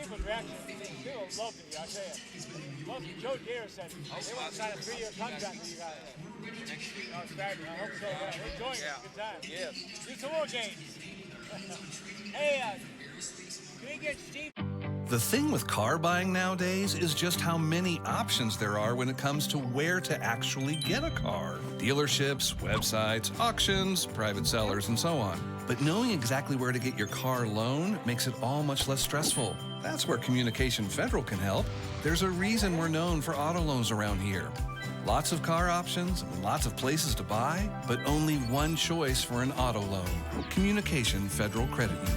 people's reaction. People loved it, I tell you. Joe Deere said they want to sign a 3-year contract with you guys. Oh, it's fabulous. I hope so. We're enjoying it. Good time. Yes. Do some more games. Hey, can we get Steve? The thing with car buying nowadays is just how many options there are when it comes to where to actually get a car. Dealerships, websites, auctions, private sellers, and so on. But knowing exactly where to get your car loan makes it all much less stressful. That's where Communication Federal can help. There's a reason we're known for auto loans around here. Lots of car options and lots of places to buy, but only one choice for an auto loan. Communication Federal Credit Union.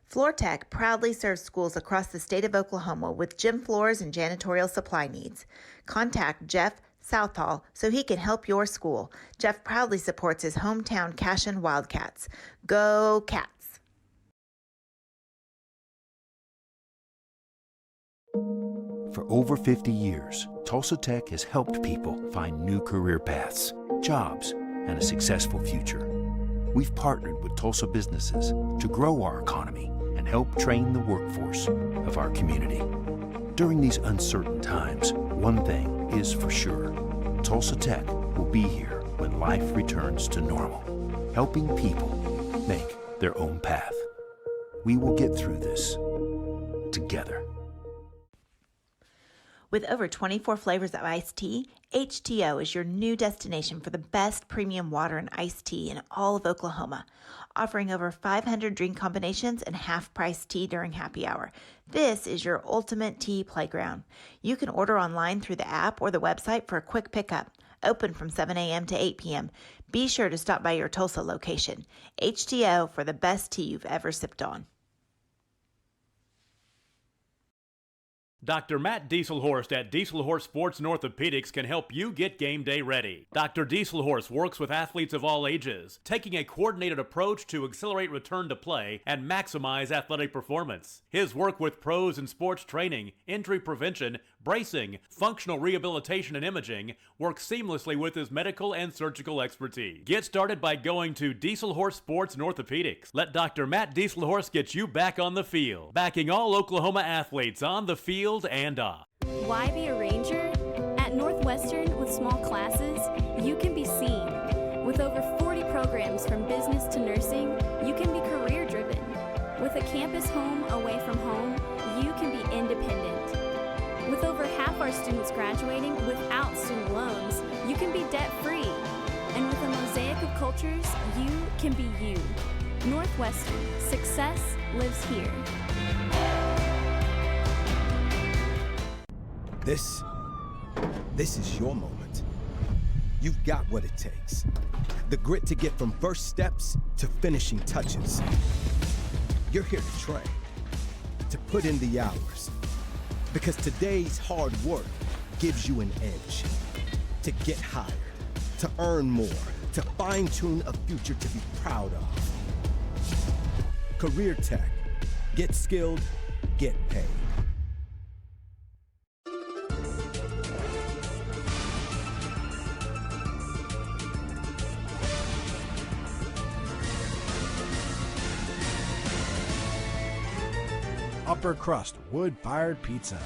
FloorTech proudly serves schools across the state of Oklahoma with gym floors and janitorial supply needs. Contact Jeff Southall so he can help your school. Jeff proudly supports his hometown Cashion Wildcats. Go Cats! For over 50 years, Tulsa Tech has helped people find new career paths, jobs, and a successful future. We've partnered with Tulsa businesses to grow our economy and help train the workforce of our community. During these uncertain times, one thing is for sure. Tulsa Tech will be here when life returns to normal, helping people make their own path. We will get through this together. With over 24 flavors of iced tea, HTO is your new destination for the best premium water and iced tea in all of Oklahoma, offering over 500 drink combinations and half-price tea during happy hour. This is your ultimate tea playground. You can order online through the app or the website for a quick pickup. Open from 7 a.m. to 8 p.m. Be sure to stop by your Tulsa location. HTO for the best tea you've ever sipped on. Dr. Matt Dieselhorst at Dieselhorst Sports and Orthopedics can help you get game day ready. Dr. Dieselhorst works with athletes of all ages, taking a coordinated approach to accelerate return to play and maximize athletic performance. His work with pros in sports training, injury prevention, bracing, functional rehabilitation, and imaging works seamlessly with his medical and surgical expertise. Get started by going to Dieselhorst Sports and Orthopedics. Let Dr. Matt Dieselhorst get you back on the field, backing all Oklahoma athletes on the field and off. Why be a ranger? At Northwestern, with small classes, you can be seen. With over 40 programs from business to nursing, you can be career driven. With a campus home away from home, you can be independent. With over half our students graduating without student loans, you can be debt free. And with a mosaic of cultures, you can be you. Northwestern, success lives here. This is your moment. You've got what it takes. The grit to get from first steps to finishing touches. You're here to train, to put in the hours. Because today's hard work gives you an edge. To get hired, to earn more, to fine-tune a future to be proud of. Career Tech. Get skilled, get paid. Upper Crust Wood-Fired Pizza.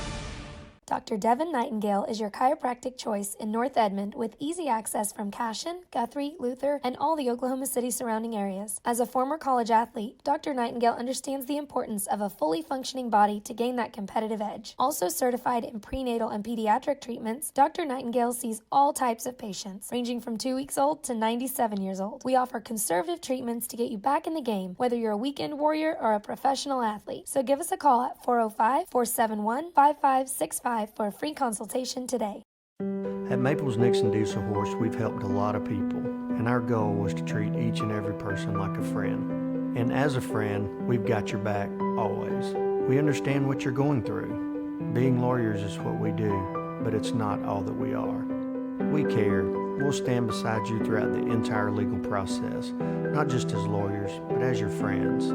Dr. Devin Nightingale is your chiropractic choice in North Edmond with easy access from Cashion, Guthrie, Luther, and all the Oklahoma City surrounding areas. As a former college athlete, Dr. Nightingale understands the importance of a fully functioning body to gain that competitive edge. Also certified in prenatal and pediatric treatments, Dr. Nightingale sees all types of patients, ranging from 2 weeks old to 97 years old. We offer conservative treatments to get you back in the game, whether you're a weekend warrior or a professional athlete. So give us a call at 405-471-5565 for a free consultation today. At Maples Nixon Diesel Horse, we've helped a lot of people, and our goal was to treat each and every person like a friend. And as a friend, we've got your back always. We understand what you're going through. Being lawyers is what we do, but it's not all that we are. We care. We'll stand beside you throughout the entire legal process, not just as lawyers, but as your friends.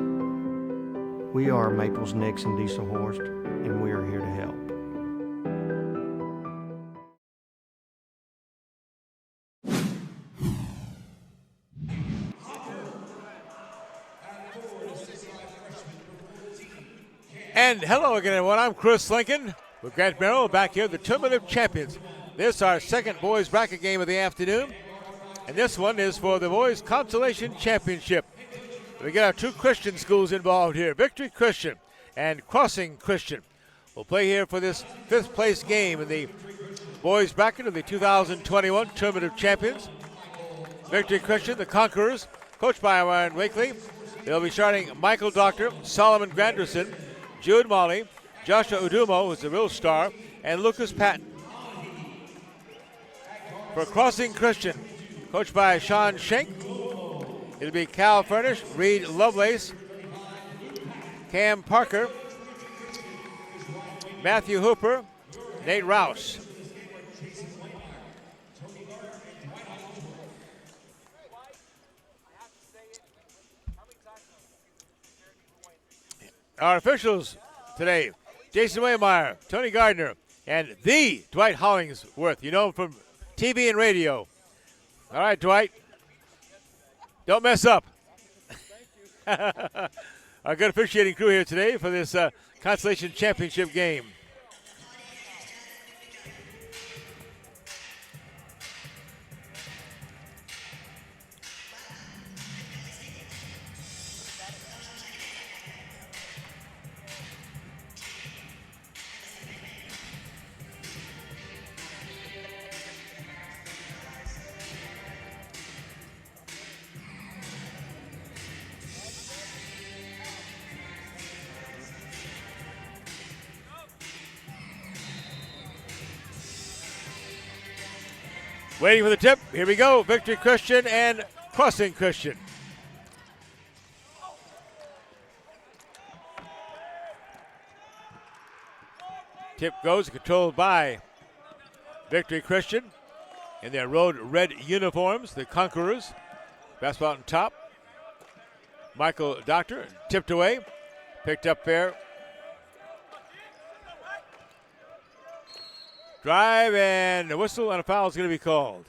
We are Maples Nixon Diesel Horse, and we are here to help. And hello again, everyone. I'm Chris Lincoln with Grant Merrill back here, the Tournament of Champions. This is our second boys bracket game of the afternoon, and this one is for the boys consolation championship. We get our two Christian schools involved here, Victory Christian and Crossing Christian. We'll play here for this fifth place game in the boys bracket of the 2021 Tournament of Champions. Victory Christian, the Conquerors, coached by Ryan Wakely. They'll be starting Michael Doctor, Solomon Granderson, Jude Molly, Joshua Udumo, who's the real star, and Lucas Patton. For Crossing Christian, coached by Sean Schenk, it'll be Cal Furnish, Reed Lovelace, Cam Parker, Matthew Hooper, Nate Rouse. Our officials today, Jason Waymeyer, Tony Gardner, and the Dwight Hollingsworth. You know him from TV and radio. All right, Dwight. Don't mess up. Our good officiating crew here today for this Consolation Championship game. Waiting for the tip. Here we go. Victory Christian and Crossing Christian. Tip goes, controlled by Victory Christian in their road red uniforms, the Conquerors. Basketball on top. Michael Doctor tipped away. Picked up there. Drive, and a whistle and a foul is going to be called.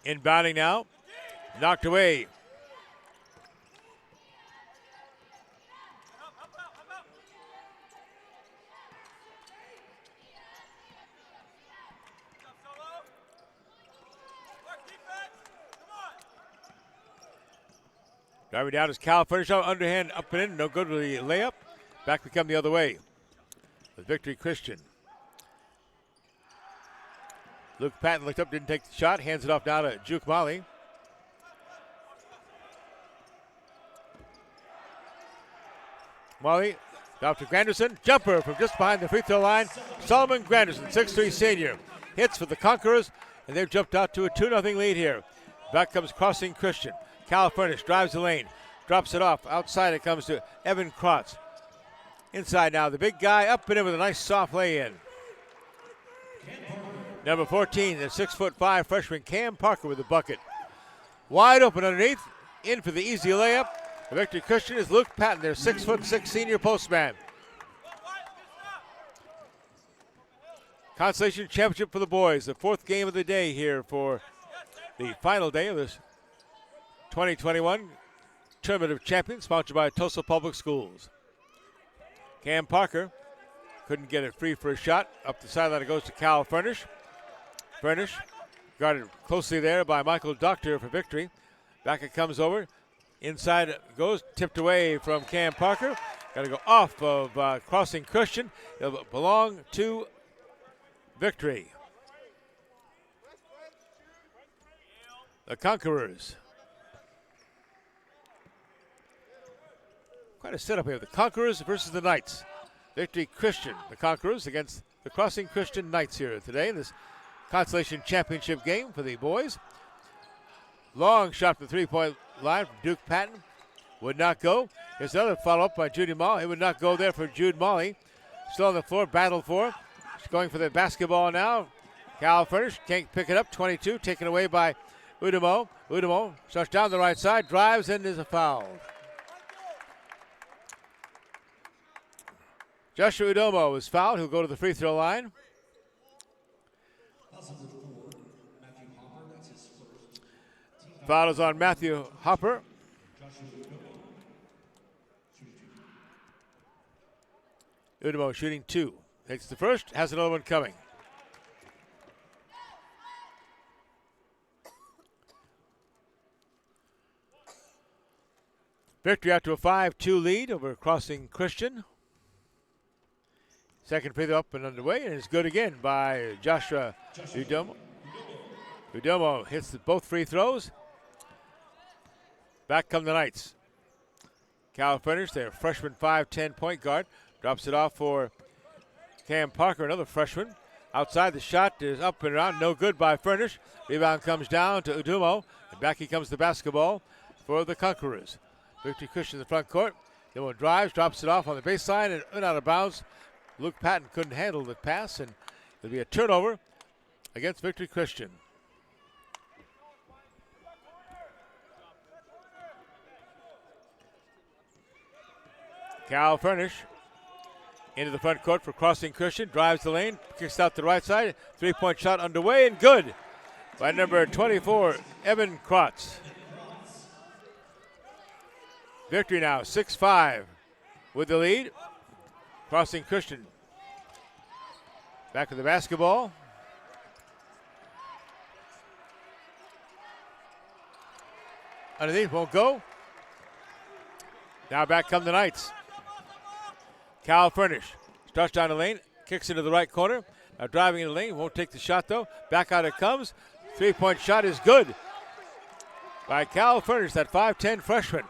Inbounding now. Knocked away. Driving down is Cal. Finish out underhand up and in. No good with the layup. Back we come the other way with Victory Christian. Luke Patton looked up, didn't take the shot. Hands it off now to Juke Molly. Molly off to Granderson. Jumper from just behind the free throw line. Solomon Granderson, 6'3" senior. Hits for the Conquerors, and they've jumped out to a 2-0 lead here. Back comes Crossing Christian. Cal Furnish drives the lane, drops it off. Outside it comes to Evan Krotz. Inside now, the big guy up and in with a nice soft lay-in. Number 14, the 6'5" freshman Cam Parker with the bucket. Wide open underneath, in for the easy layup. The Victory Christian is Luke Patton, their 6'6" senior postman. Consolation Championship for the boys, the fourth game of the day here for the final day of this 2021 Tournament of Champions, sponsored by Tulsa Public Schools. Cam Parker couldn't get it free for a shot. Up the sideline it goes to Cal Furnish. Furnish guarded closely there by Michael Doctor for Victory. Back it comes over. Inside it goes, tipped away from Cam Parker. Got to go off of Crossing Christian. It'll belong to Victory. The Conquerors. Quite a setup here. The Conquerors versus the Knights. Victory Christian, the Conquerors, against the Crossing Christian Knights here today in this Consolation Championship game for the boys. Long shot from the three-point line from Duke Patton. Would not go. Here's another follow-up by Judy Molly. It would not go there for Jude Molly. Still on the floor, battle for. She's going for the basketball now. Cal Furnish can't pick it up. 22, taken away by Udomo. Udomo starts down the right side, drives, and is a foul. Joshua Udomo is fouled. He'll go to the free throw line. Foul is on Matthew Hopper. Udomo shooting 2. Takes the first, has another one coming. Victory after a 5-2 lead over Crossing Christian. Second free throw up and underway, and it's good again by Joshua Udomo. Udomo hits both free throws. Back come the Knights. Cal Furnish, their freshman 5'10" point guard, drops it off for Cam Parker, another freshman. Outside, the shot is up and around, no good by Furnish. Rebound comes down to Udomo, and back he comes the basketball for the Conquerors. Victory Christian in the front court. Udomo drives, drops it off on the baseline, and out of bounds. Luke Patton couldn't handle the pass, and it'll be a turnover against Victory Christian. Cal Furnish into the front court for Crossing Christian. Drives the lane, kicks out the right side. 3-point shot underway and good by number 24, Evan Krotz. Victory now, 6-5 with the lead. Crossing Christian back to the basketball. Underneath, won't go. Now back come the Knights. Cal Furnish starts down the lane, kicks into the right corner. Now driving in the lane, won't take the shot though. Back out it comes. 3-point shot is good by Cal Furnish, that 5'10" freshman.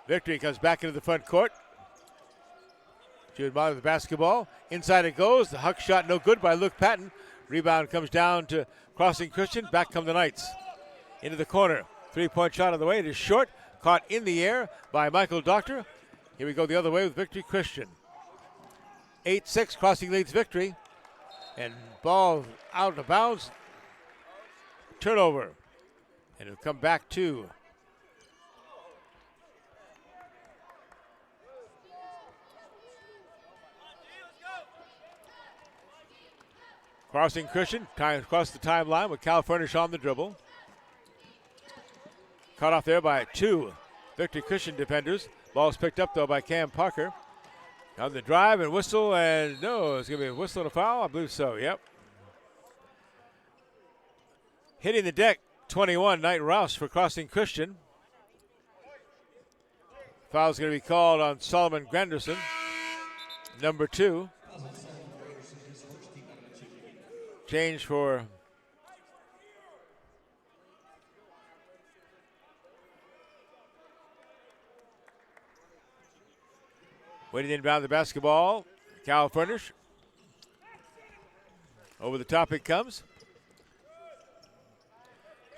Victory comes back into the front court. Jude Miller with the basketball. Inside it goes. The huck shot no good by Luke Patton. Rebound comes down to Crossing Christian. Back come the Knights. Into the corner. 3-point shot on the way. It is short. Caught in the air by Michael Doctor. Here we go the other way with Victory Christian. 8-6. Crossing leads Victory. And ball out of bounds. Turnover. And it'll come back to Crossing Christian, across the timeline with Cal Furnish on the dribble. Caught off there by 2 Victory Christian defenders. Ball's picked up though by Cam Parker. On the drive and whistle, and no, it's going to be a whistle and a foul. I believe so, yep. Hitting the deck, 21, Knight Rouse for Crossing Christian. Foul's going to be called on Solomon Granderson, number 2. Change for waiting inbound the basketball. Cal Furnish. Over the top it comes.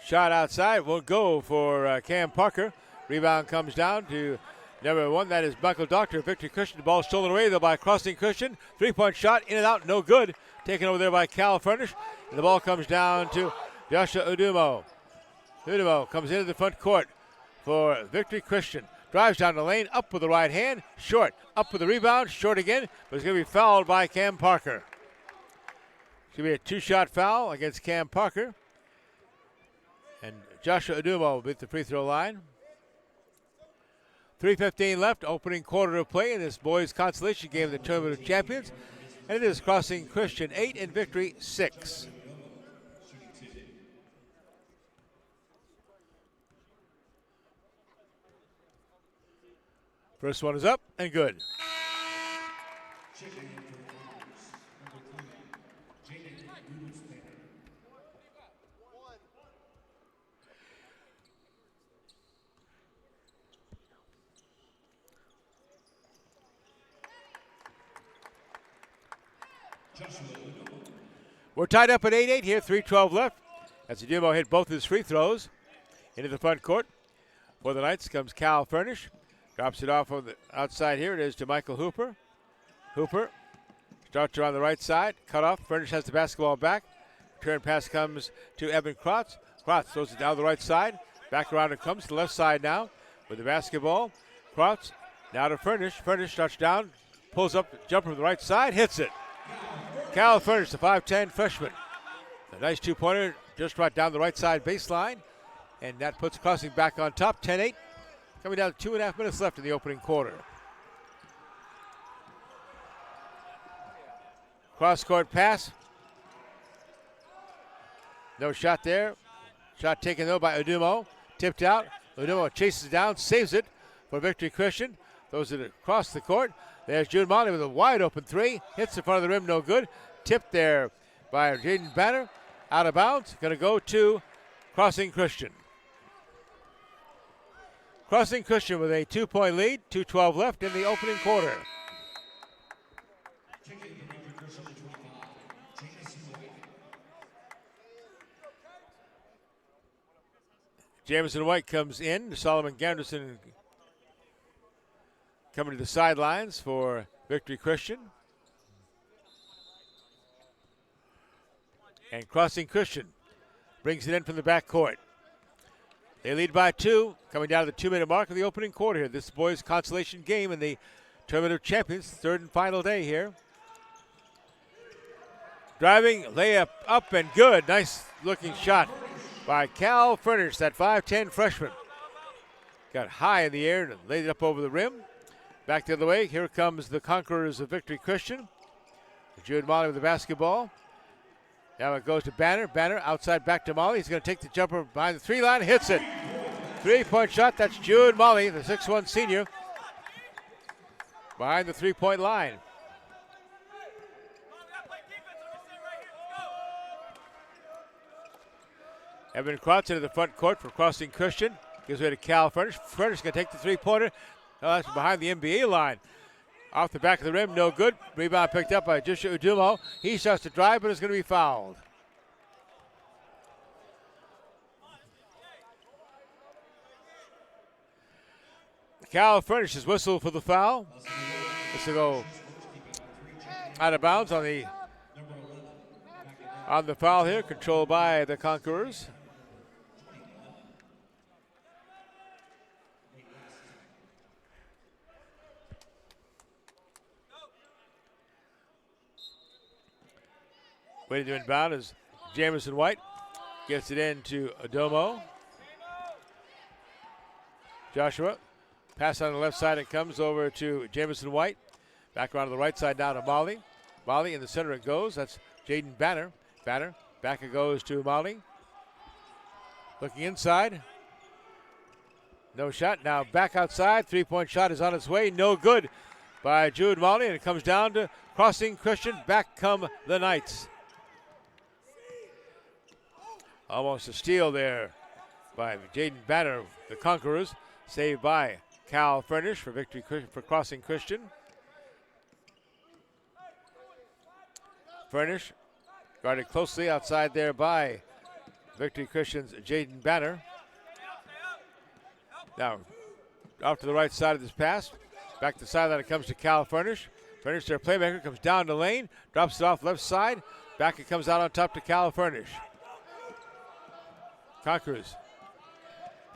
Shot outside, won't go for Cam Parker. Rebound comes down to number 1, that is Michael Doctor. Victory Christian, the ball stolen away though by Crossing Christian. 3-point shot, in and out, no good. Taken over there by Cal Furnish. And the ball comes down to Joshua Udomo. Udomo comes into the front court for Victory Christian. Drives down the lane, up with the right hand, short. Up with the rebound, short again, but it's going to be fouled by Cam Parker. It's going to be a 2-shot foul against Cam Parker. And Joshua Udomo will be at the free throw line. 3:15 left, opening quarter of play in this boys consolation game of the Tournament of Champions. And it is Crossing Christian 8 and Victory 6. First one is up and good. We're tied up at 8-8 here, 3:12 left. As Udomo hit both his free throws into the front court. For the Knights comes Cal Furnish. Drops it off on the outside here. It is to Michael Hooper. Hooper starts around the right side. Cut off. Furnish has the basketball back. Turn pass comes to Evan Krotz. Krotz throws it down the right side. Back around it comes to the left side now with the basketball. Krotz now to Furnish. Furnish touchdown. Pulls up, jumper from the right side, hits it. Cal Furnish, the 5'10 freshman. A nice two-pointer just right down the right side baseline. And that puts Crossing back on top, 10-8. Coming down to 2.5 minutes left in the opening quarter. Cross-court pass. No shot there. Shot taken, though, by Udumo. Tipped out. Udumo chases down, saves it for Victory Christian. Throws it across the court. There's Jude Molly with a wide-open three. Hits in front of the rim, no good. Tipped there by Jaden Banner. Out of bounds. Going to go to Crossing Christian. Crossing Christian with a 2-point lead. 2:12 left in the opening quarter. Jameson White comes in. Solomon Ganderson coming to the sidelines for Victory Christian. And Crossing Christian brings it in from the backcourt. They lead by 2, coming down to the 2-minute mark of the opening quarter here. This boys' consolation game in the Tournament of Champions, third and final day here. Driving, layup up and good. Nice looking shot by Cal Furnish, that 5'10 freshman. Got high in the air and laid it up over the rim. Back the other way. Here comes the Conquerors of Victory Christian. Jude Molly with the basketball. Now it goes to Banner. Banner outside back to Molly. He's going to take the jumper behind the 3-line. Hits it. 3-point shot. That's Jude Molly, the 6'1 senior, behind the 3-point line. Evan Krotz into the front court for Crossing Christian. Gives way to Cal Furnish. Furnish going to take the 3-pointer. That's behind the NBA line. Off the back of the rim, no good. Rebound picked up by Joshua Udumo. He starts to drive, but is going to be fouled. Cal Furnish is whistled for the foul. This will go out of bounds on the foul here, controlled by the Conquerors. Waiting to inbound is Jameson White. Gets it into Adomo. Joshua. Pass on the left side. It comes over to Jameson White. Back around to the right side now to Molly. Molly in the center it goes. That's Jaden Banner. Banner. Back it goes to Molly. Looking inside. No shot. Now back outside. 3-point shot is on its way. No good by Jude Molly. And it comes down to Crossing Christian. Back come the Knights. Almost a steal there by Jaden Banner, the Conquerors. Saved by Cal Furnish for Victory for Crossing Christian. Furnish guarded closely outside there by Victory Christian's Jaden Banner. Now off to the right side of this pass. Back to the sideline it comes to Cal Furnish. Furnish, their playmaker, comes down the lane, drops it off left side. Back it comes out on top to Cal Furnish. Conquerors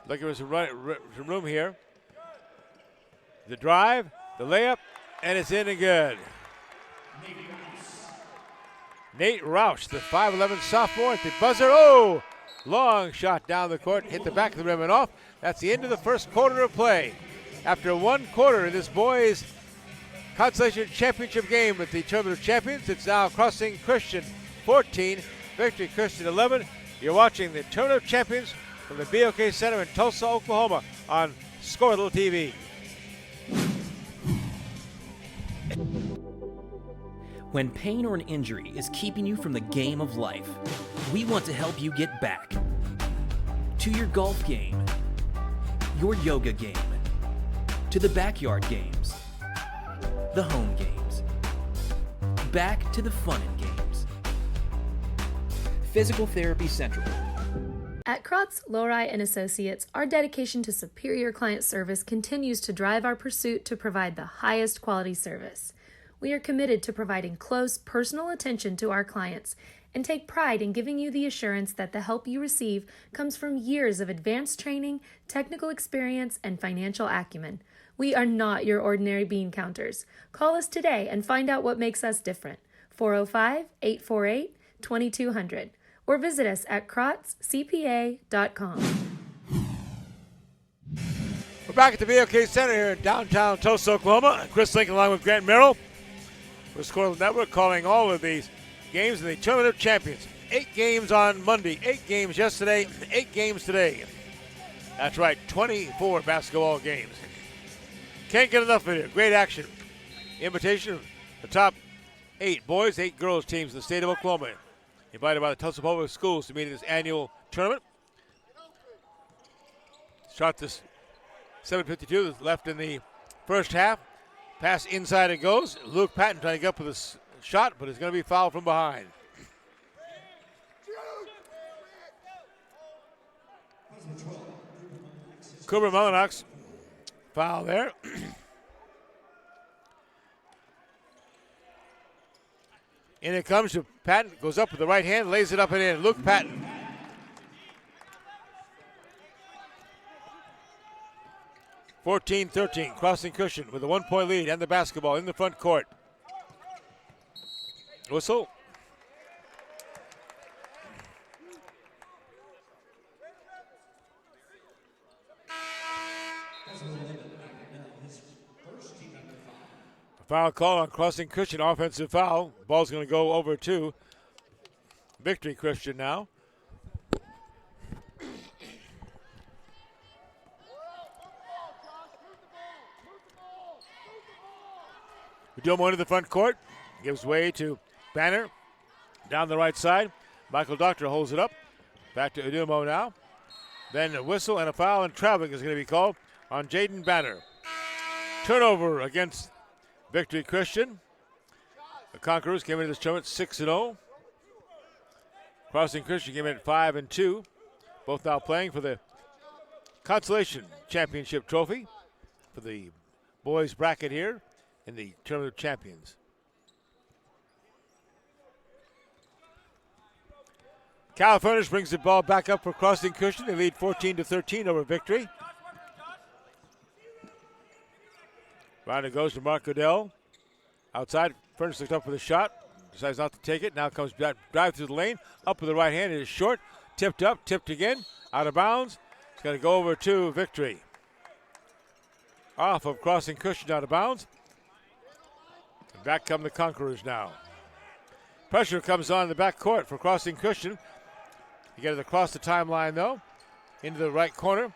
looking for some room here. The drive, the layup, and it's in and good. Nate Roush, the 5'11 sophomore at the buzzer. Oh, long shot down the court, hit the back of the rim and off. That's the end of the first quarter of play. After one quarter in this boys' consolation championship game with the Tournament of Champions, it's now Crossing Christian 14, Victory Christian 11. You're watching the Tournament of Champions from the BOK Center in Tulsa, Oklahoma on Scorlittle TV. When pain or an injury is keeping you from the game of life, we want to help you get back to your golf game, your yoga game, to the backyard games, the home games, back to the fun and games. Physical Therapy Central. At Krotz, Lori & Associates, our dedication to superior client service continues to drive our pursuit to provide the highest quality service. We are committed to providing close, personal attention to our clients and take pride in giving you the assurance that the help you receive comes from years of advanced training, technical experience, and financial acumen. We are not your ordinary bean counters. Call us today and find out what makes us different. 405-848-2200 or visit us at krotzcpa.com. We're back at the BOK Center here in downtown Tulsa, Oklahoma. Chris Lincoln along with Grant Merrill. We're Squirrel Network calling all of these games in the Tournament of Champions. 8 games on Monday, 8 games yesterday, 8 games today. That's right, 24 basketball games. Can't get enough of it. Great action. Invitation of the top 8 boys, 8 girls teams in the state of Oklahoma. Invited by the Tulsa Public Schools to meet in this annual tournament. Shot this 7:52 left in the first half. Pass inside it goes. Luke Patton trying to get up with a shot, but it's going to be fouled from behind. Cooper Mellanox foul there. And it comes to Patton, goes up with the right hand, lays it up and in. Luke Patton. (14-13), Crossing Christian with a 1-point lead and the basketball in the front court. Whistle. A foul call on Crossing Christian, offensive foul. Ball's going to go over to Victory Christian now. Udomo into the front court, gives way to Banner down the right side. Michael Doctor holds it up. Back to Udomo now. Then a whistle and a foul, and traveling is going to be called on Jaden Banner. Turnover against Victory Christian. The Conquerors came into this tournament 6-0. Crossing Christian came in at 5-2. Both now playing for the Consolation Championship Trophy for the boys bracket here in the Tournament of Champions. Cal Furnish brings the ball back up for Crossing Christian. They lead 14-13 over Victory. Round it goes to Mark Goodell. Outside, Furnish looks up with a shot. Decides not to take it. Now comes back, drive through the lane. Up with the right hand. It is short. Tipped up, tipped again. Out of bounds. It's going to go over to Victory. Off of Crossing Christian, out of bounds. And back come the Conquerors now. Pressure comes on in the back court for Crossing Christian. You get it across the timeline, though. Into the right corner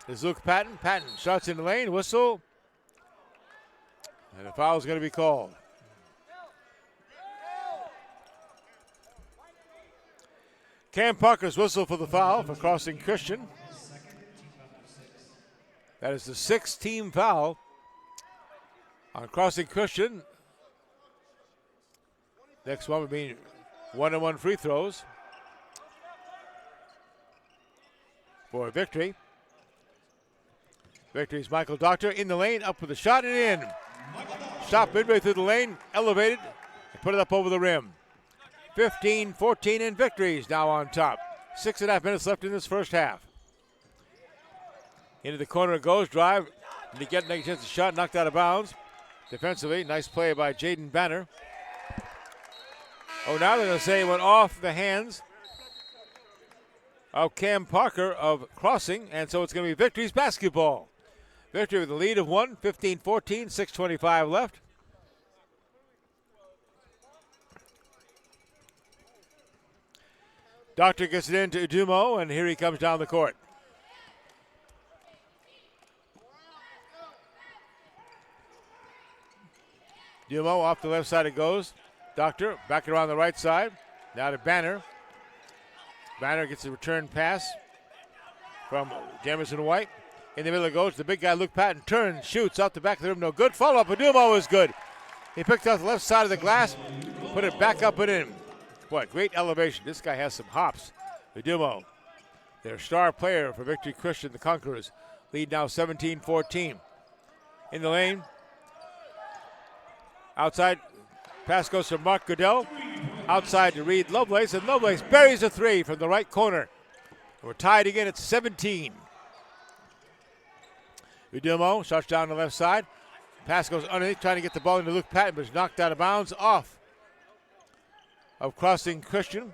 is Luke Patton. Patton shots in the lane. Whistle. And a foul is going to be called. Cam Parker's whistle for the foul for Crossing Christian. That is the 6th team foul on Crossing Christian. Next one would be 1-on-1 free throws for Victory. Victory's Michael Doctor in the lane, up with a shot and in. Shot midway through the lane, elevated, and put it up over the rim. 15-14 and Victory's now on top. 6.5 minutes left in this first half. Into the corner it goes, drive, and to get a chance to shot, knocked out of bounds. Defensively, nice play by Jaden Banner. Oh, now they're going to say it went off the hands of Cam Parker of Crossing, and so it's going to be Victory's basketball. Victory with a lead of 1, 15-14, 6:25 left. Doctor gets it into Udomo, and here he comes down the court. Udomo off the left side it goes. Doctor back around the right side. Now to Banner. Banner gets a return pass from Jamerson White. In the middle it goes. The big guy Luke Patton turns, shoots out the back of the rim. No good. Follow-up. Udomo is good. He picked out the left side of the glass, put it back up and in. Boy, great elevation. This guy has some hops. Udomo, their star player for Victory Christian, the Conquerors, lead now 17-14. In the lane. Outside. Pass goes to Mark Goodell. outside to Reed Lovelace, and Lovelace buries a three from the right corner. We're tied again at 17. Udumo, shots down the left side. Pass goes underneath, trying to get the ball into Luke Patton, but is knocked out of bounds off of Crossing Christian.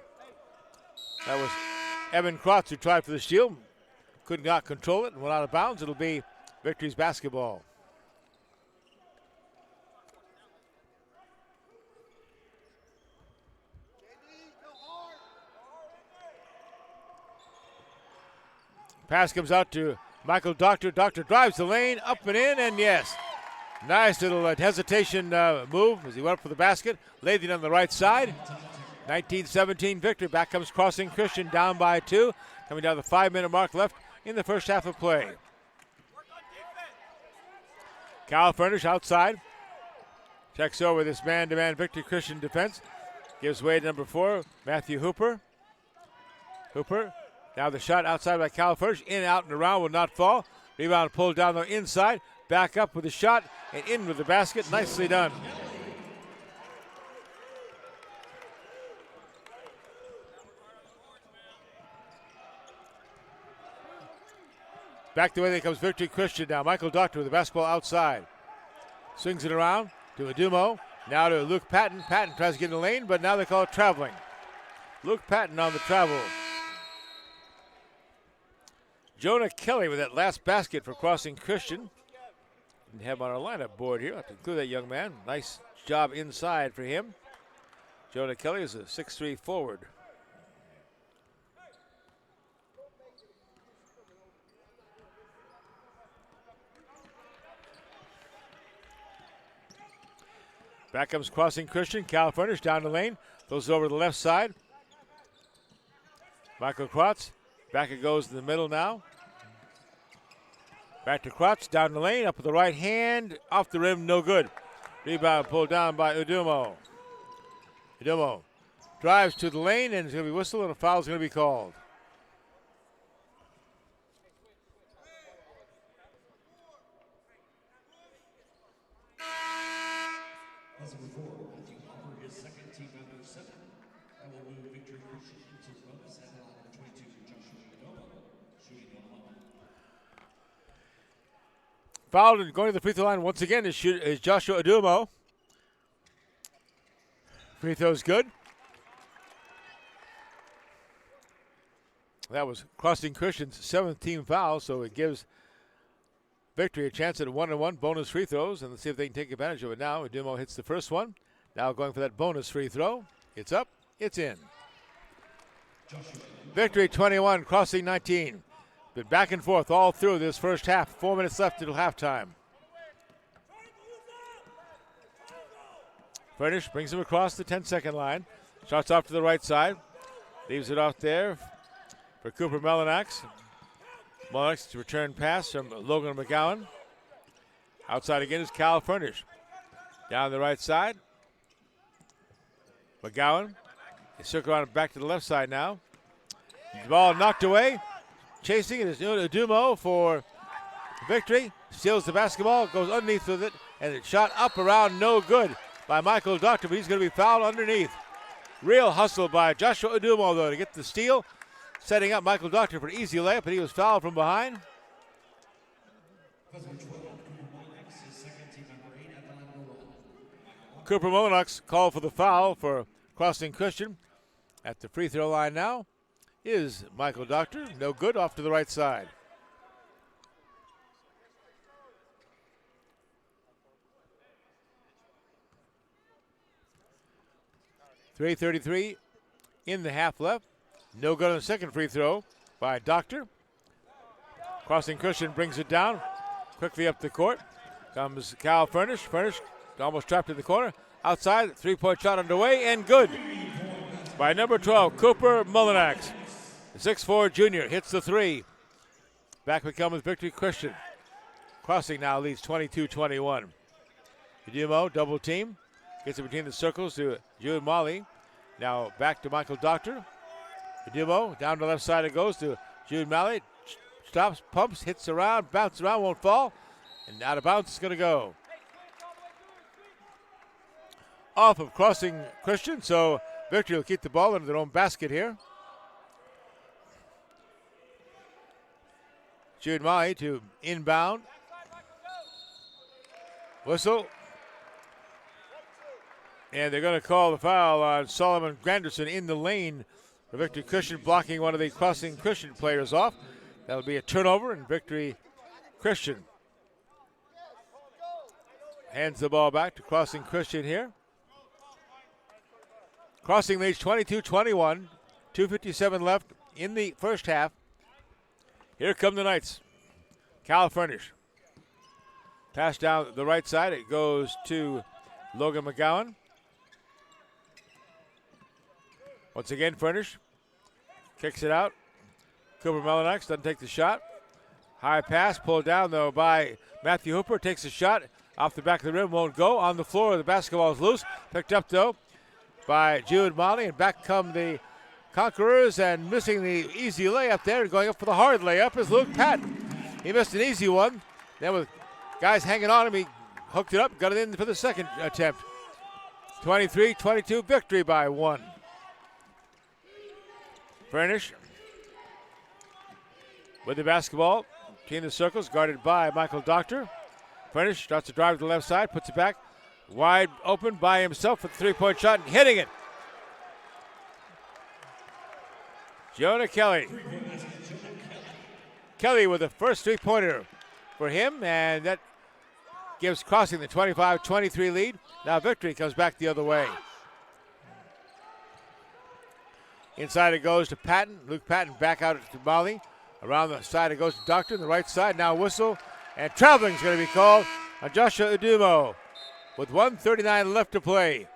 That was Evan Krotz who tried for the steal. Could not control it and went out of bounds. It'll be Victory's basketball. Pass comes out to Michael Doctor. Doctor drives the lane, up and in, and yes. Nice little hesitation move as he went up for the basket. Laid it on the right side. 19-17 Victory. Back comes Crossing Christian, down by 2. Coming down the 5-minute mark left in the first half of play. Kyle Furnish outside. Checks over this man-to-man Victory Christian defense. Gives way to number 4, Matthew Hooper. Hooper. Now the shot outside by Kyle Furnish. In, out, and around will not fall. Rebound pulled down the inside. Back up with the shot and in with the basket. Nicely done. Back the way they comes Victory Christian now. Michael Doctor with the basketball outside. Swings it around to Udumo. Now to Luke Patton. Patton tries to get in the lane, but now they call it traveling. Luke Patton on the travel. Jonah Kelly with that last basket for Crossing Christian. Didn't have him on our lineup board here. I have to include that young man. Nice job inside for him. Jonah Kelly is a 6'3" forward. Back comes Crossing Christian. Cal Furnish down the lane. Goes over to the left side. Michael Krotz. Back it goes in the middle now. Back to Krotz, down the lane, up with the right hand, off the rim, no good. Rebound pulled down by Udumo. Udumo drives to the lane, and it's going to be whistled, and a foul is going to be called. Fouled and going to the free throw line once again is Joshua Udumo. Free throw's good. That was Crossing Christian's 7th team foul, so it gives Victory a chance at a 1-on-1 bonus free throws, and let's see if they can take advantage of it now. Udumo hits the first one. Now going for that bonus free throw. It's up. It's in. Victory 21, Crossing 19. Been back and forth all through this first half. 4 minutes left until halftime. Furnish brings him across the 10-second line. Shots off to the right side. Leaves it off there for Cooper Mellanax. Mellanax to return pass from Logan McGowan. Outside again is Cal Furnish. Down the right side. McGowan. They circle around back to the left side now. The ball knocked away. Chasing it is Udumo for Victory. Steals the basketball, goes underneath with it, and it's shot up around, no good by Michael Doctor, but he's going to be fouled underneath. Real hustle by Joshua Udumo, though, to get the steal. Setting up Michael Doctor for an easy layup, but he was fouled from behind. Cooper Mellanax called for the foul for Crossing Christian. At the free throw line now is Michael Doctor. No good, off to the right side. .333 in the half left. No good on the second free throw by Doctor. Crossing Christian brings it down. Quickly up the court comes Cal Furnish. Furnish almost trapped in the corner. Outside, three-point shot underway, and good by number 12, Cooper Mellanax. The 6'4" junior hits the three. Back we come with Victory Christian. Crossing now leads 22-21. Udumo, double team. Gets it between the circles to Jude Molly. Now back to Michael Doctor. Udumo, down the left side it goes to Jude Molly. Stops, pumps, hits around, bounces around, won't fall. And out of bounds it's going to go. Off of Crossing Christian, so Victory will keep the ball into their own basket here. Jude Mahi to inbound. Whistle. And they're going to call the foul on Solomon Granderson in the lane for Victory Christian, blocking one of the Crossing Christian players off. That'll be a turnover, and Victory Christian hands the ball back to Crossing Christian here. Crossing leads 22-21, 2:57 left in the first half. Here come the Knights. Cal Furnish. Pass down the right side. It goes to Logan McGowan. Once again, Furnish kicks it out. Cooper Mellanax doesn't take the shot. High pass pulled down, though, by Matthew Hooper. Takes a shot off the back of the rim. Won't go. On the floor, the basketball is loose. Picked up, though, by Jude Molly. And back come the Conquerors, and missing the easy layup there and going up for the hard layup is Luke Patton. He missed an easy one. Then with guys hanging on him, he hooked it up, got it in for the second attempt. 23-22, victory by 1. Furnish with the basketball. Between the circles, guarded by Michael Doctor. Furnish starts to drive to the left side, puts it back. Wide open by himself for the three-point shot and hitting it. Jonah Kelly. Kelly with the first three-pointer for him, and that gives Crossing the 25-23 lead. Now Victory comes back the other way. Inside it goes to Patton. Luke Patton back out to Molly. Around the side it goes to Doctor on the right side. Now whistle. And traveling is going to be called on Joshua Udumo with 1:39 left to play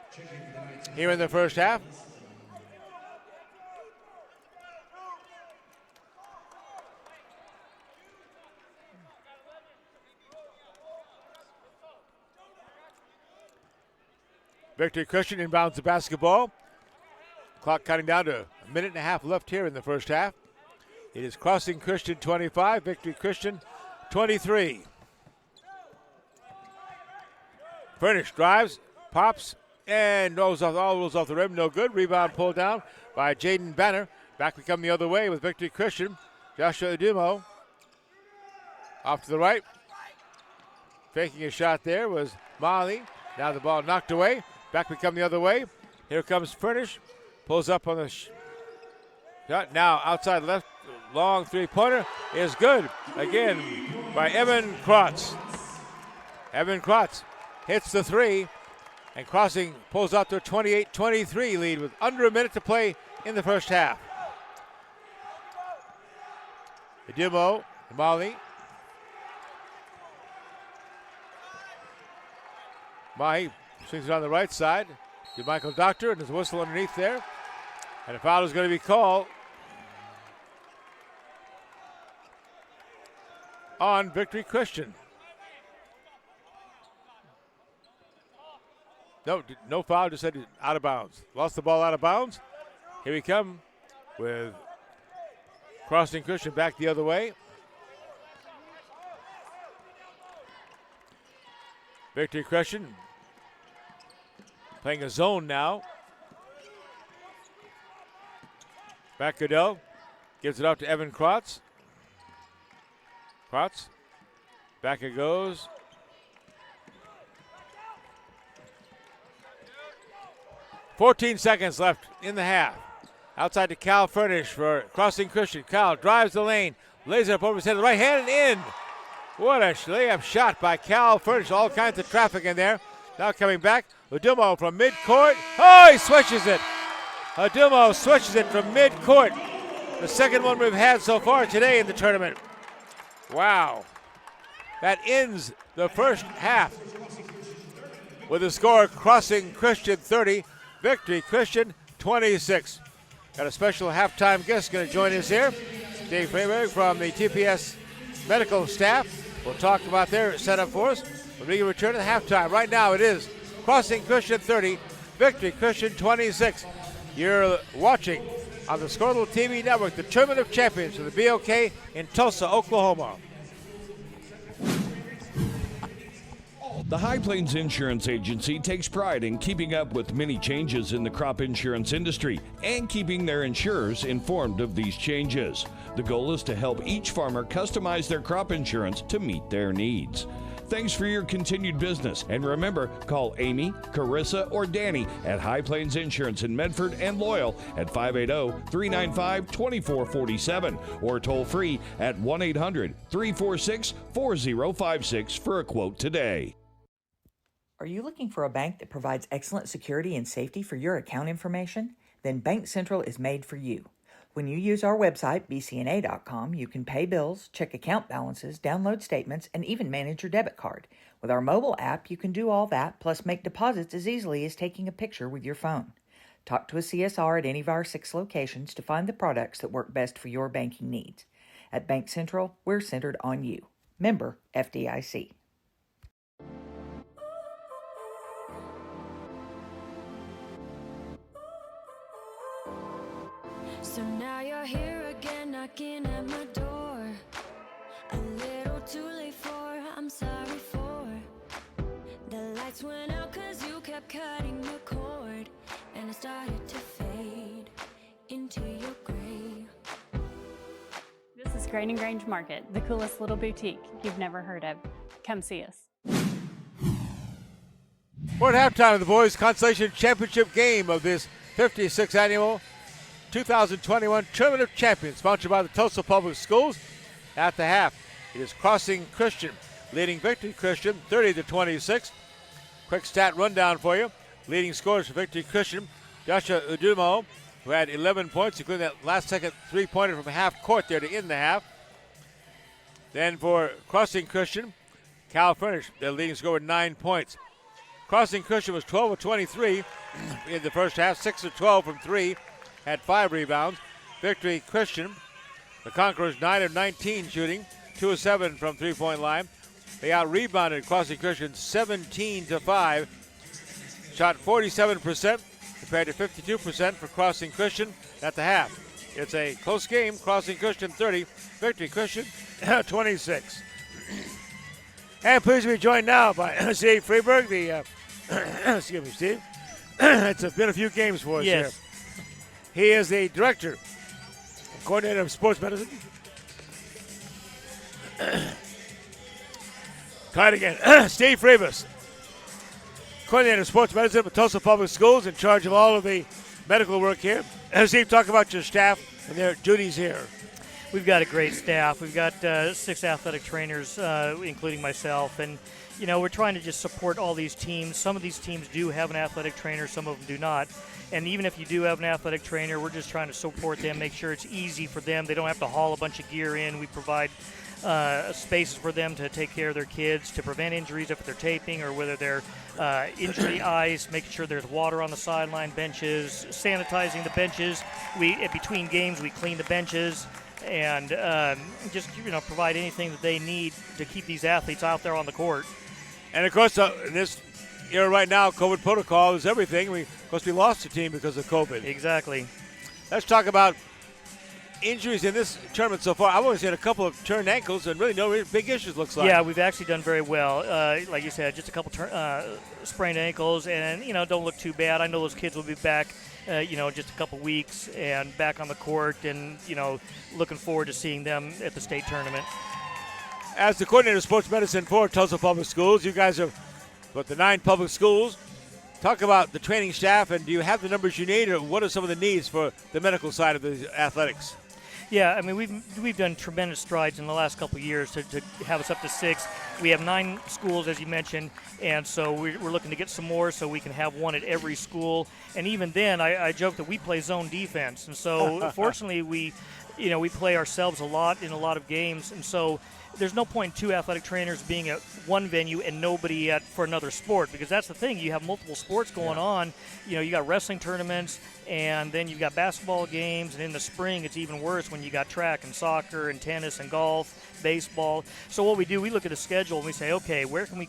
here in the first half. Victory Christian inbounds the basketball. Clock counting down to a minute and a half left here in the first half. It is Crossing Christian 25, Victory Christian 23. Furnish drives, pops, and rolls off the rim. No good. Rebound pulled down by Jaden Banner. Back we come the other way with Victory Christian. Joshua Udumo off to the right. Faking a shot there was Molly. Now the ball knocked away. Back we come the other way. Here comes Furnish. Pulls up on the shot. Now outside left. Long three-pointer is good. Again by Evan Krotz. Evan Krotz hits the three. And Crossing pulls out their 28-23 lead with under a minute to play in the first half. Udumo, Molly. Mahi swings it on the right side to Michael Doctor, and there's a whistle underneath there. And a foul is going to be called on Victory Christian. No foul, just said out of bounds. Lost the ball out of bounds. Here we come with Crossing Christian back the other way. Victory Christian playing a zone now. Back Goodell gives it out to Evan Krotz. Krotz, back it goes. "14 seconds left in the half. Outside to Cal Furnish for Crossing Christian. Cal drives the lane, lays it up over his head, the right hand and in. What a layup shot by Cal Furnish. All kinds of traffic in there. Now coming back, Udumo from midcourt. Oh, he switches it. Udumo switches it from midcourt. The second one we've had so far today in the tournament. Wow. That ends the first half with the score Crossing Christian 30, Victory Christian 26. Got a special halftime guest going to join us here. Dave Freiberg from the TPS medical staff will talk about their setup for us when we return to halftime. Right now it is Crossing Christian 30, Victory Christian 26. You're watching on the Scortal TV Network, the Tournament of Champions for the BOK in Tulsa, Oklahoma. The High Plains Insurance Agency takes pride in keeping up with many changes in the crop insurance industry and keeping their insurers informed of these changes. The goal is to help each farmer customize their crop insurance to meet their needs. Thanks for your continued business, and remember, call Amy, Carissa, or Danny at High Plains Insurance in Medford and Loyal at 580-395-2447 or toll free at 1-800-346-4056 for a quote today. Are you looking for a bank that provides excellent security and safety for your account information? Then Bank Central is made for you. When you use our website, bcna.com, you can pay bills, check account balances, download statements, and even manage your debit card. With our mobile app, you can do all that, plus make deposits as easily as taking a picture with your phone. Talk to a CSR at any of our 6 locations to find the products that work best for your banking needs. At Bank Central, we're centered on you. Member FDIC. So now you're here again, knocking at my door. A little too late for, I'm sorry for. The lights went out 'cause you kept cutting the cord, and I started to fade into your gray. This is Grain and Grange Market, the coolest little boutique you've never heard of. Come see us. We're at halftime of the Boys Consolation Championship game of this 56th annual 2021 Tournament of Champions, sponsored by the Tulsa Public Schools. At the half, it is Crossing Christian leading Victory Christian 30-26. Quick stat rundown for you. Leading scorers for Victory Christian, Joshua Udumo, who had 11 points, including that last-second three-pointer from half court there to end the half. Then for Crossing Christian, Cal Furnish, their leading scorer with 9 points. Crossing Christian was 12 of 23 in the first half, 6 of 12 from 3. Had 5 rebounds. Victory Christian, the Conquerors, 9 of 19 shooting, 2 of 7 from three-point line. They out-rebounded Crossing Christian 17-5. Shot 47% compared to 52% for Crossing Christian at the half. It's a close game. Crossing Christian 30, Victory Christian 26. And pleased to be joined now by Steve Freeberg, the excuse me, Steve. It's been a few games for us here. He is the director and coordinator of sports medicine. Try it again. Steve Freebus, coordinator of sports medicine at Tulsa Public Schools, in charge of all of the medical work here. Steve, talk about your staff and their duties here. We've got a great staff. We've got 6 athletic trainers, including myself, and we're trying to just support all these teams. Some of these teams do have an athletic trainer, some of them do not. And even if you do have an athletic trainer, we're just trying to support them, make sure it's easy for them. They don't have to haul a bunch of gear in. We provide spaces for them to take care of their kids, to prevent injuries if they're taping or whether they're injury ice, making sure there's water on the sideline benches, sanitizing the benches. Between games, we clean the benches and just provide anything that they need to keep these athletes out there on the court. And of course, in this era right now, COVID protocol is everything. We lost the team because of COVID. Exactly. Let's talk about injuries in this tournament so far. I've only seen a couple of turned ankles and really no big issues, looks like. Yeah, we've actually done very well. Like you said, just a couple sprained ankles, and don't look too bad. I know those kids will be back just a couple weeks and back on the court, and looking forward to seeing them at the state tournament. As the coordinator of sports medicine for Tulsa Public Schools, you guys are with the 9 public schools. Talk about the training staff, and do you have the numbers you need, or what are some of the needs for the medical side of the athletics? Yeah, I mean, we've done tremendous strides in the last couple of years to have us up to 6. We have 9 schools, as you mentioned, and so we're looking to get some more so we can have one at every school. And even then, I joke that we play zone defense, and so fortunately we play ourselves a lot in a lot of games, and so there's no point in 2 athletic trainers being at one venue and nobody for another sport, because that's the thing. You have multiple sports going on. You got wrestling tournaments, and then you've got basketball games, and in the spring it's even worse when you got track and soccer and tennis and golf, baseball. So what we do, we look at a schedule and we say, okay, where can we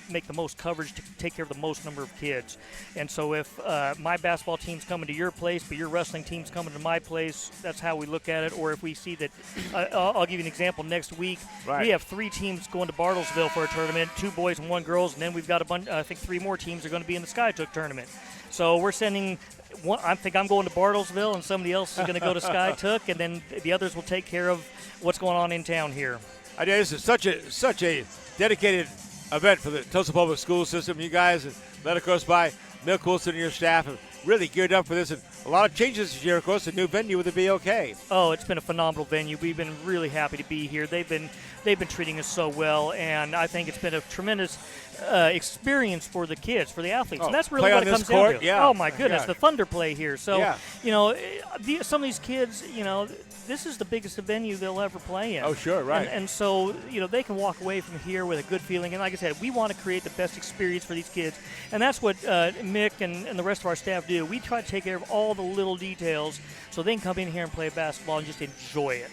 make the most coverage to take care of the most number of kids? And so if my basketball team's coming to your place, but your wrestling team's coming to my place, that's how we look at it. Or if we see that, I'll give you an example. Next week, we have 3 teams going to Bartlesville for a tournament, 2 boys and 1 girls, and then we've got I think 3 more teams are going to be in the Skytook tournament. So we're sending I think I'm going to Bartlesville, and somebody else is going to go to Skytook, and then the others will take care of what's going on in town here. I know this is such a dedicated event for the Tulsa Public School System. You guys, led, of course, by Mick Wilson and your staff, have really geared up for this. And a lot of changes this year, of course, a new venue with the BOK. Oh, it's been a phenomenal venue. We've been really happy to be here. They've been treating us so well, and I think it's been a tremendous experience for the kids, for the athletes, and that's really what it comes down to. Yeah. Oh my goodness, the Thunder play here. So yeah. Some of these kids, this is the biggest venue they'll ever play in. Oh sure, right. And so they can walk away from here with a good feeling. And like I said, we want to create the best experience for these kids, and that's what Mick and the rest of our staff do. We try to take care of all the little details so they can come in here and play basketball and just enjoy it.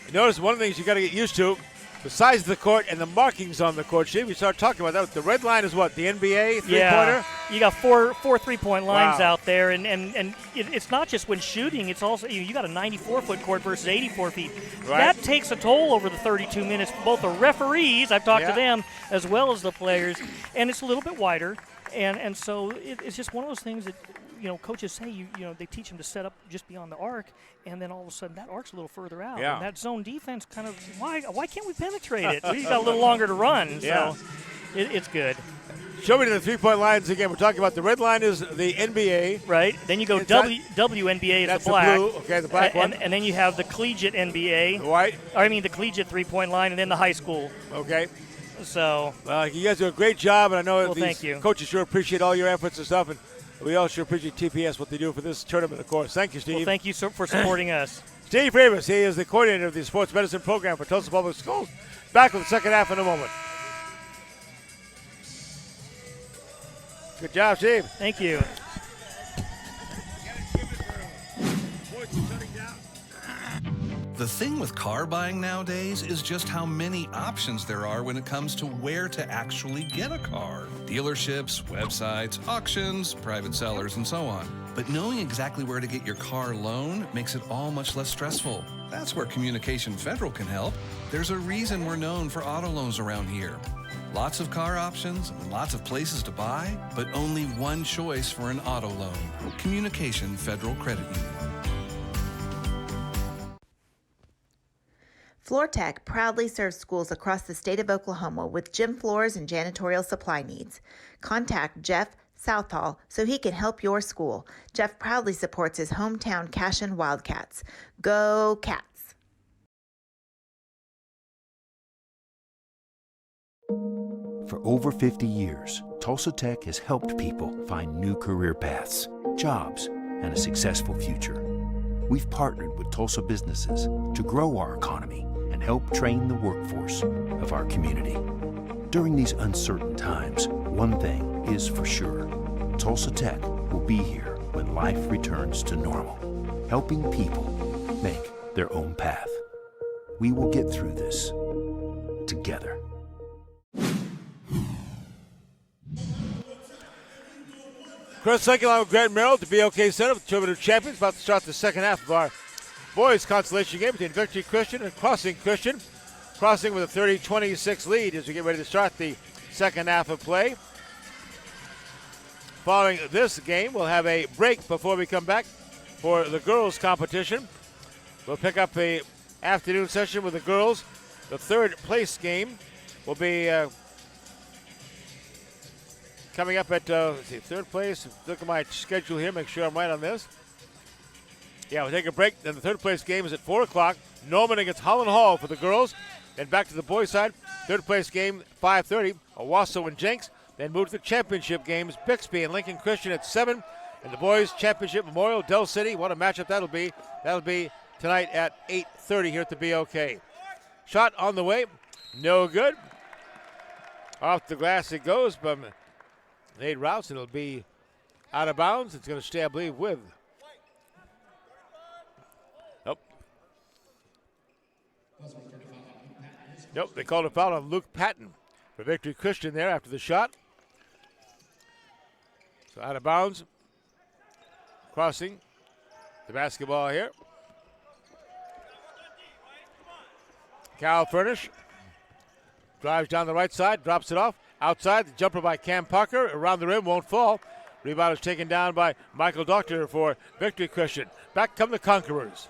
You notice one of the things you got to get used to, the size of the court and the markings on the court. Steve, we start talking about that. The red line is what? The NBA three-pointer? Yeah, you got four 3-point lines out there, and it's not just when shooting. It's also you got a 94-foot court versus 84 feet. Right. That takes a toll over the 32 minutes for both the referees, I've talked to them, as well as the players, and it's a little bit wider, and so it's just one of those things that coaches say they teach them to set up just beyond the arc, and then all of a sudden that arc's a little further out. Yeah. And that zone defense kind of why can't we penetrate it? We've got a little longer to run. Yeah. So it's good. Show me the 3-point lines again. We're talking about the red line is the NBA. Right. Then you go WNBA is that's the black. The blue. Okay, the black one. And then you have the collegiate NBA. The white. The collegiate 3-point line, and then the high school. Okay. So. You guys do a great job, and I know thank you. Coaches sure appreciate all your efforts and stuff, and we all sure appreciate TPS, what they do for this tournament, of course. Thank you, Steve. Well, thank you for supporting us. Steve Rivas, he is the coordinator of the sports medicine program for Tulsa Public Schools. Back with the second half in a moment. Good job, Steve. Thank you. The thing with car buying nowadays is just how many options there are when it comes to where to actually get a car. Dealerships, websites, auctions, private sellers, and so on. But knowing exactly where to get your car loan makes it all much less stressful. That's where Communication Federal can help. There's a reason we're known for auto loans around here. Lots of car options, lots of places to buy, but only one choice for an auto loan. Communication Federal Credit Union. FloorTech proudly serves schools across the state of Oklahoma with gym floors and janitorial supply needs. Contact Jeff Southall so he can help your school. Jeff proudly supports his hometown Cashin Wildcats. Go Cats! For over 50 years, Tulsa Tech has helped people find new career paths, jobs, and a successful future. We've partnered with Tulsa businesses to grow our economy and help train the workforce of our community. During these uncertain times, one thing is for sure. Tulsa Tech will be here when life returns to normal, helping people make their own path. We will get through this together. Chris Lincoln along with Grant Merrill at the BOK Center with the Tournament of Champions. About to start the second half of our boys consolation game between Victory Christian and Crossing Christian. Crossing with a 30-26 lead as we get ready to start the second half of play. Following this game, we'll have a break before we come back for the girls competition. We'll pick up a afternoon session with the girls. The third place game will be coming up at third place. Look at my schedule here, make sure I'm right on this. Yeah, we'll take a break. Then the third place game is at 4 o'clock. Norman against Holland Hall for the girls. Then back to the boys' side. Third place game, 5:30, Owasso and Jenks. Then move to the championship games, Bixby and Lincoln Christian at 7. And the boys' championship Memorial, Del City. What a matchup that'll be. That'll be tonight at 8:30 here at the BOK. Shot on the way, no good. Off the glass it goes from Nate Rouse, and it'll be out of bounds. It's going to stay, I believe, with. Nope, they called a foul on Luke Patton for Victory Christian there after the shot. So out of bounds. Crossing the basketball here. Cal Furnish drives down the right side, drops it off. Outside, the jumper by Cam Parker. Around the rim, won't fall. Rebound is taken down by Michael Doctor for Victory Christian. Back come the Conquerors.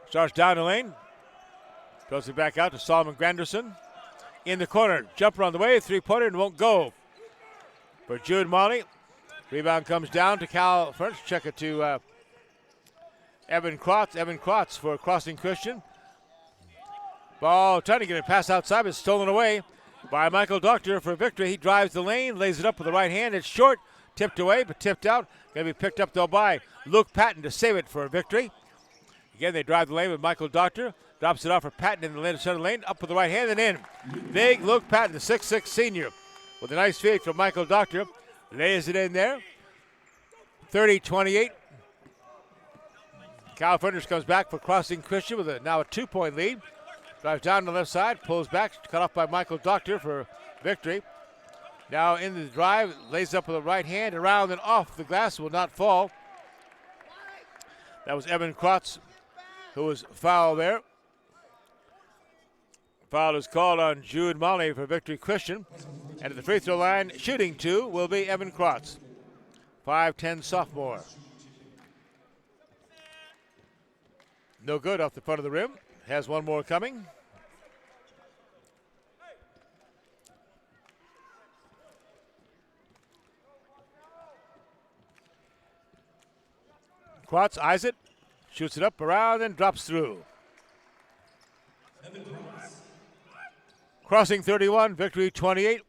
Starts down the lane. Throws it back out to Solomon Granderson. In the corner, jumper on the way, three-pointer, and won't go. For Jude Molly. Rebound comes down to Cal Furnish. Check it to Evan Krotz. Evan Krotz for Crossing Christian. Ball trying to get a pass outside, but stolen away by Michael Doctor for Victory. He drives the lane, lays it up with the right hand. It's short, tipped away, but tipped out. Going to be picked up, though, by Luke Patton to save it for Victory. Again, they drive the lane with Michael Doctor. Drops it off for Patton in the center lane, up with the right hand and in. Big Luke Patton, the 6'6 senior, with a nice feed from Michael Doctor. Lays it in there. 30-28. Cal Furnish comes back for Crossing Christian with now a 2-point lead. Drives down the left side, pulls back, cut off by Michael Doctor for Victory. Now in the drive, lays up with the right hand, around and off the glass, will not fall. That was Evan Krotz, who was fouled there. Foul is called on Jude Molly for Victory Christian. And at the free throw line, shooting two, will be Evan Krotz, 5'10 sophomore. No good off the front of the rim. Has one more coming. Krotz eyes it, shoots it up around and drops through. Crossing 31, Victory 28.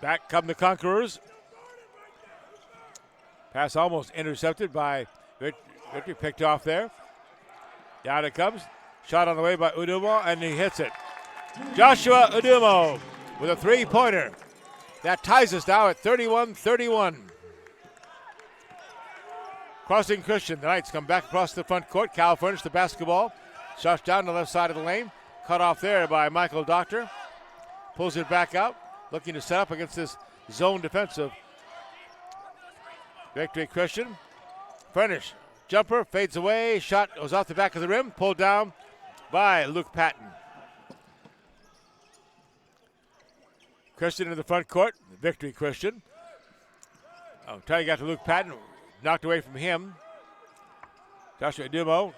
Back come the Conquerors. Pass almost intercepted by Victory, picked off there. Down it comes. Shot on the way by Udumo, and he hits it. Joshua Udumo with a three-pointer. That ties us now at 31-31. Crossing Christian, the Knights come back across the front court. Cal Furnish the basketball. Shots down the left side of the lane. Cut off there by Michael Doctor. Pulls it back out. Looking to set up against this zone defense of Victory Christian. Furnish, jumper, fades away. Shot goes off the back of the rim. Pulled down by Luke Patton. Christian in the front court. Victory Christian. Trying to get to Luke Patton. Knocked away from him. Joshua Udumo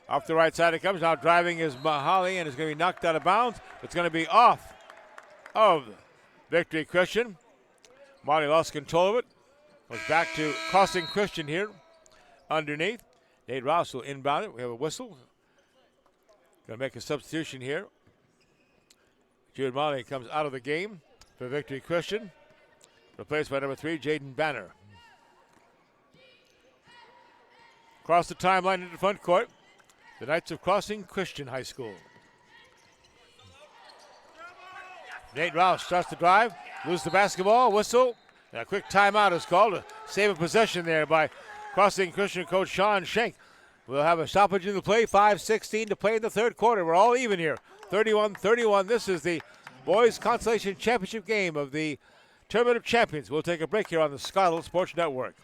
off the right side it comes. Now driving is Mahali and is going to be knocked out of bounds. It's going to be off of Victory Christian. Marty lost control of it. Goes back to Crossing Christian here underneath. Nate Rouse will inbound it. We have a whistle. Going to make a substitution here. Jude Molly comes out of the game for Victory Christian. Replaced by number 3, Jaden Banner. Across the timeline into the front court, the Knights of Crossing Christian High School. Nate Rouse starts the drive, loses the basketball, whistle, and a quick timeout is called to save a possession there by Crossing Christian coach Sean Schenk. We'll have a stoppage in the play, 5:16 to play in the third quarter. We're all even here, 31-31. This is the Boys Consolation Championship game of the Tournament of Champions. We'll take a break here on the Scotland Sports Network.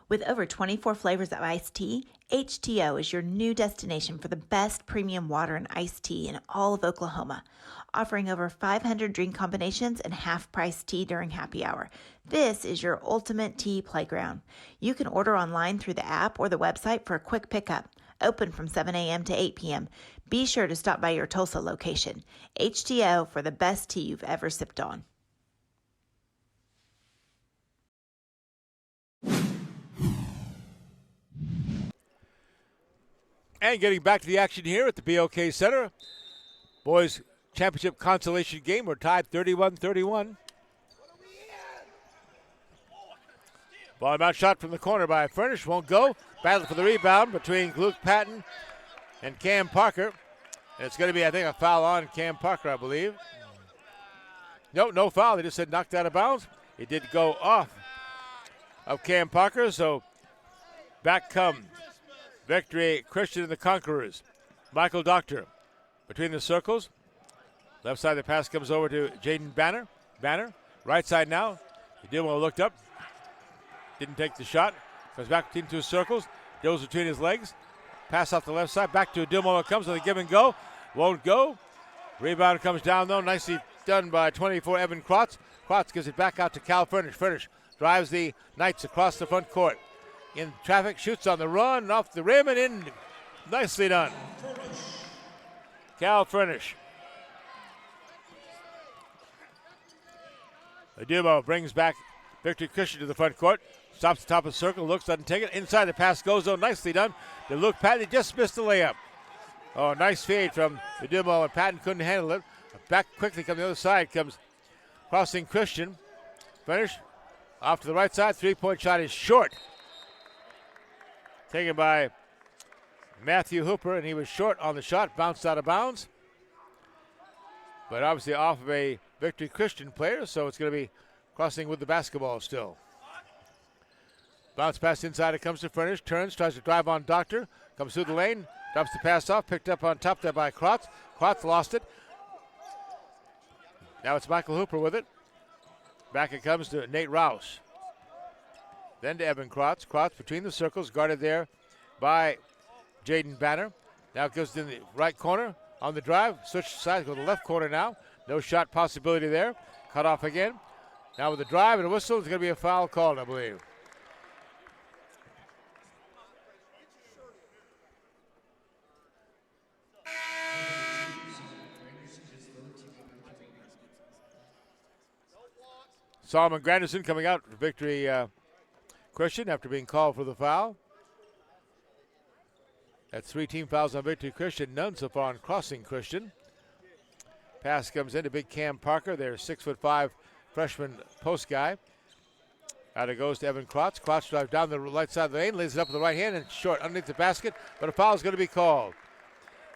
With over 24 flavors of iced tea, HTO is your new destination for the best premium water and iced tea in all of Oklahoma. Offering over 500 drink combinations and half-price tea during happy hour. This is your ultimate tea playground. You can order online through the app or the website for a quick pickup. Open from 7 a.m. to 8 p.m. Be sure to stop by your Tulsa location. HTO for the best tea you've ever sipped on. And getting back to the action here at the BOK Center. Boys Championship consolation game. We're tied 31-31. Ball out shot from the corner by Furnish. Won't go. Battle for the rebound between Luke Patton and Cam Parker. And it's going to be, I think, a foul on Cam Parker, I believe. No foul. They just said knocked out of bounds. It did go off of Cam Parker. So back come Victory Christian and the Conquerors. Michael Doctor between the circles. Left side of the pass comes over to Jaden Banner. Banner, right side now. Udumo looked up. Didn't take the shot. Comes back between two circles. Goes between his legs. Pass off the left side. Back to Udumo. It comes with a give and go. Won't go. Rebound comes down though. Nicely done by 24 Evan Krotz. Krotz gives it back out to Cal Furnish. Furnish drives the Knights across the front court. In traffic, shoots on the run, off the rim and in. Nicely done. Cal Furnish. Udumo brings back Victory Christian to the front court. Stops the top of the circle, looks, doesn't take it. Inside the pass goes, though, nicely done. To Luke Patton, he just missed the layup. Oh, nice fade from Udumo, and Patton couldn't handle it. Back quickly, come the other side, comes crossing Christian. Finish off to the right side. Three-point shot is short. Taken by Matthew Hooper, and he was short on the shot, bounced out of bounds. But obviously off of a Victory Christian player, so it's going to be crossing with the basketball still. Bounce pass inside, it comes to Furnish, turns, tries to drive on Doctor, comes through the lane, drops the pass off, picked up on top there by Krotz. Krotz lost it. Now it's Michael Hooper with it. Back it comes to Nate Rouse. Then to Evan Krotz. Krotz between the circles, guarded there by Jaden Banner. Now it goes in the right corner on the drive. Switch sides, go to the left corner now. No shot possibility there. Cut off again. Now with the drive and a whistle, it's going to be a foul called, I believe. Solomon Granderson coming out for Victory Christian after being called for the foul. That's 3 team fouls on Victory Christian, none so far on Crossing Christian. Pass comes into big Cam Parker, their 6'5" freshman post guy. Out it goes to Evan Krotz. Krotz drives down the right side of the lane, lays it up with the right hand and short underneath the basket, but a foul is going to be called.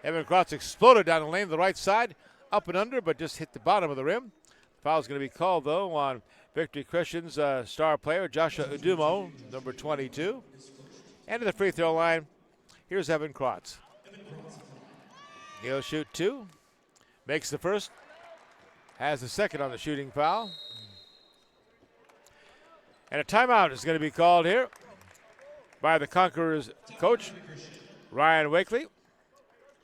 Evan Krotz exploded down the lane to the right side, up and under, but just hit the bottom of the rim. Foul is going to be called, though, on Victory Christian's star player, Joshua Udumo, number 22. And to the free throw line, here's Evan Krotz. He'll shoot 2. Makes the first. Has the second on the shooting foul. And a timeout is going to be called here by the Conquerors coach, Ryan Wakely.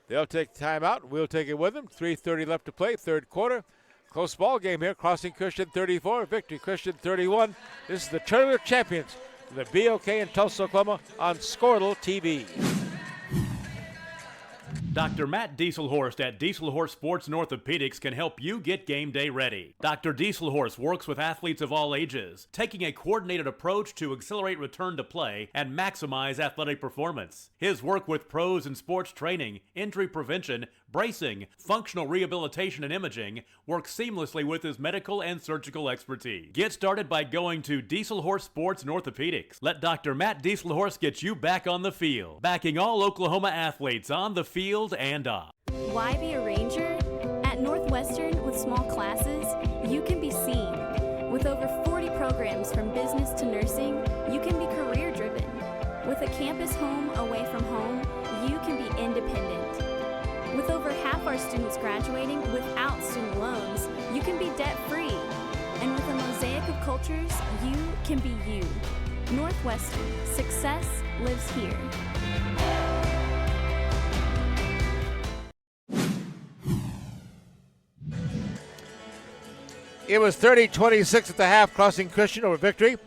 They'll take the timeout. We'll take it with them. 3:30 left to play, third quarter. Close ball game here. Crossing Christian 34, Victory Christian 31. This is the Tournament of Champions, the BOK in Tulsa, Oklahoma on Squirtle TV. Dr. Matt Dieselhorst at Dieselhorst Sports and Orthopedics can help you get game day ready. Dr. Dieselhorst works with athletes of all ages, taking a coordinated approach to accelerate return to play and maximize athletic performance. His work with pros in sports training, injury prevention, bracing, functional rehabilitation, and imaging works seamlessly with his medical and surgical expertise. Get started by going to Dieselhorst Sports and Orthopedics. Let Dr. Matt Dieselhorst get you back on the field, backing all Oklahoma athletes on the field and off. Why be a Ranger? At Northwestern, with small classes, you can be seen. With over 40 programs from business to nursing, you can be career driven. With a campus home away from home, you can be independent. With over half our students graduating without student loans, you can be debt free. And with a mosaic of cultures, you can be you. Northwestern, success lives here. It was 30-26 at the half, Crossing Christian over Victory.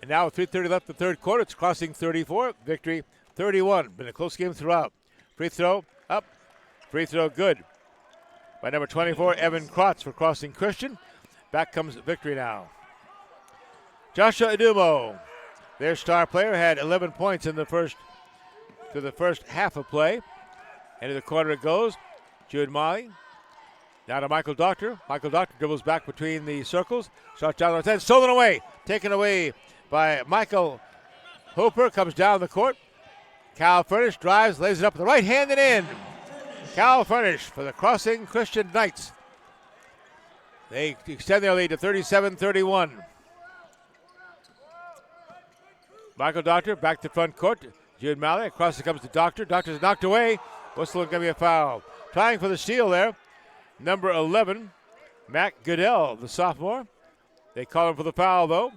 And now with 3:30 left the third quarter, it's Crossing 34, Victory 31. Been a close game throughout. Free throw up, free throw good. By number 24, Evan Krotz for Crossing Christian. Back comes Victory now. Joshua Udumo, their star player, had 11 points in the first half of play. Into the corner it goes. Jude Molly. Now to Michael Doctor. Michael Doctor dribbles back between the circles. Shot down the right, stolen away. Taken away by Michael Hooper. Comes down the court. Cal Furnish drives, lays it up with the right hand and in. Cal Furnish for the Crossing Christian Knights. They extend their lead to 37-31. Michael Doctor back to front court. Jude Malley across it comes to Doctor. Doctor's knocked away. Whistle going to be a foul. Trying for the steal there. Number 11, Matt Goodell, the sophomore. They call him for the foul, though.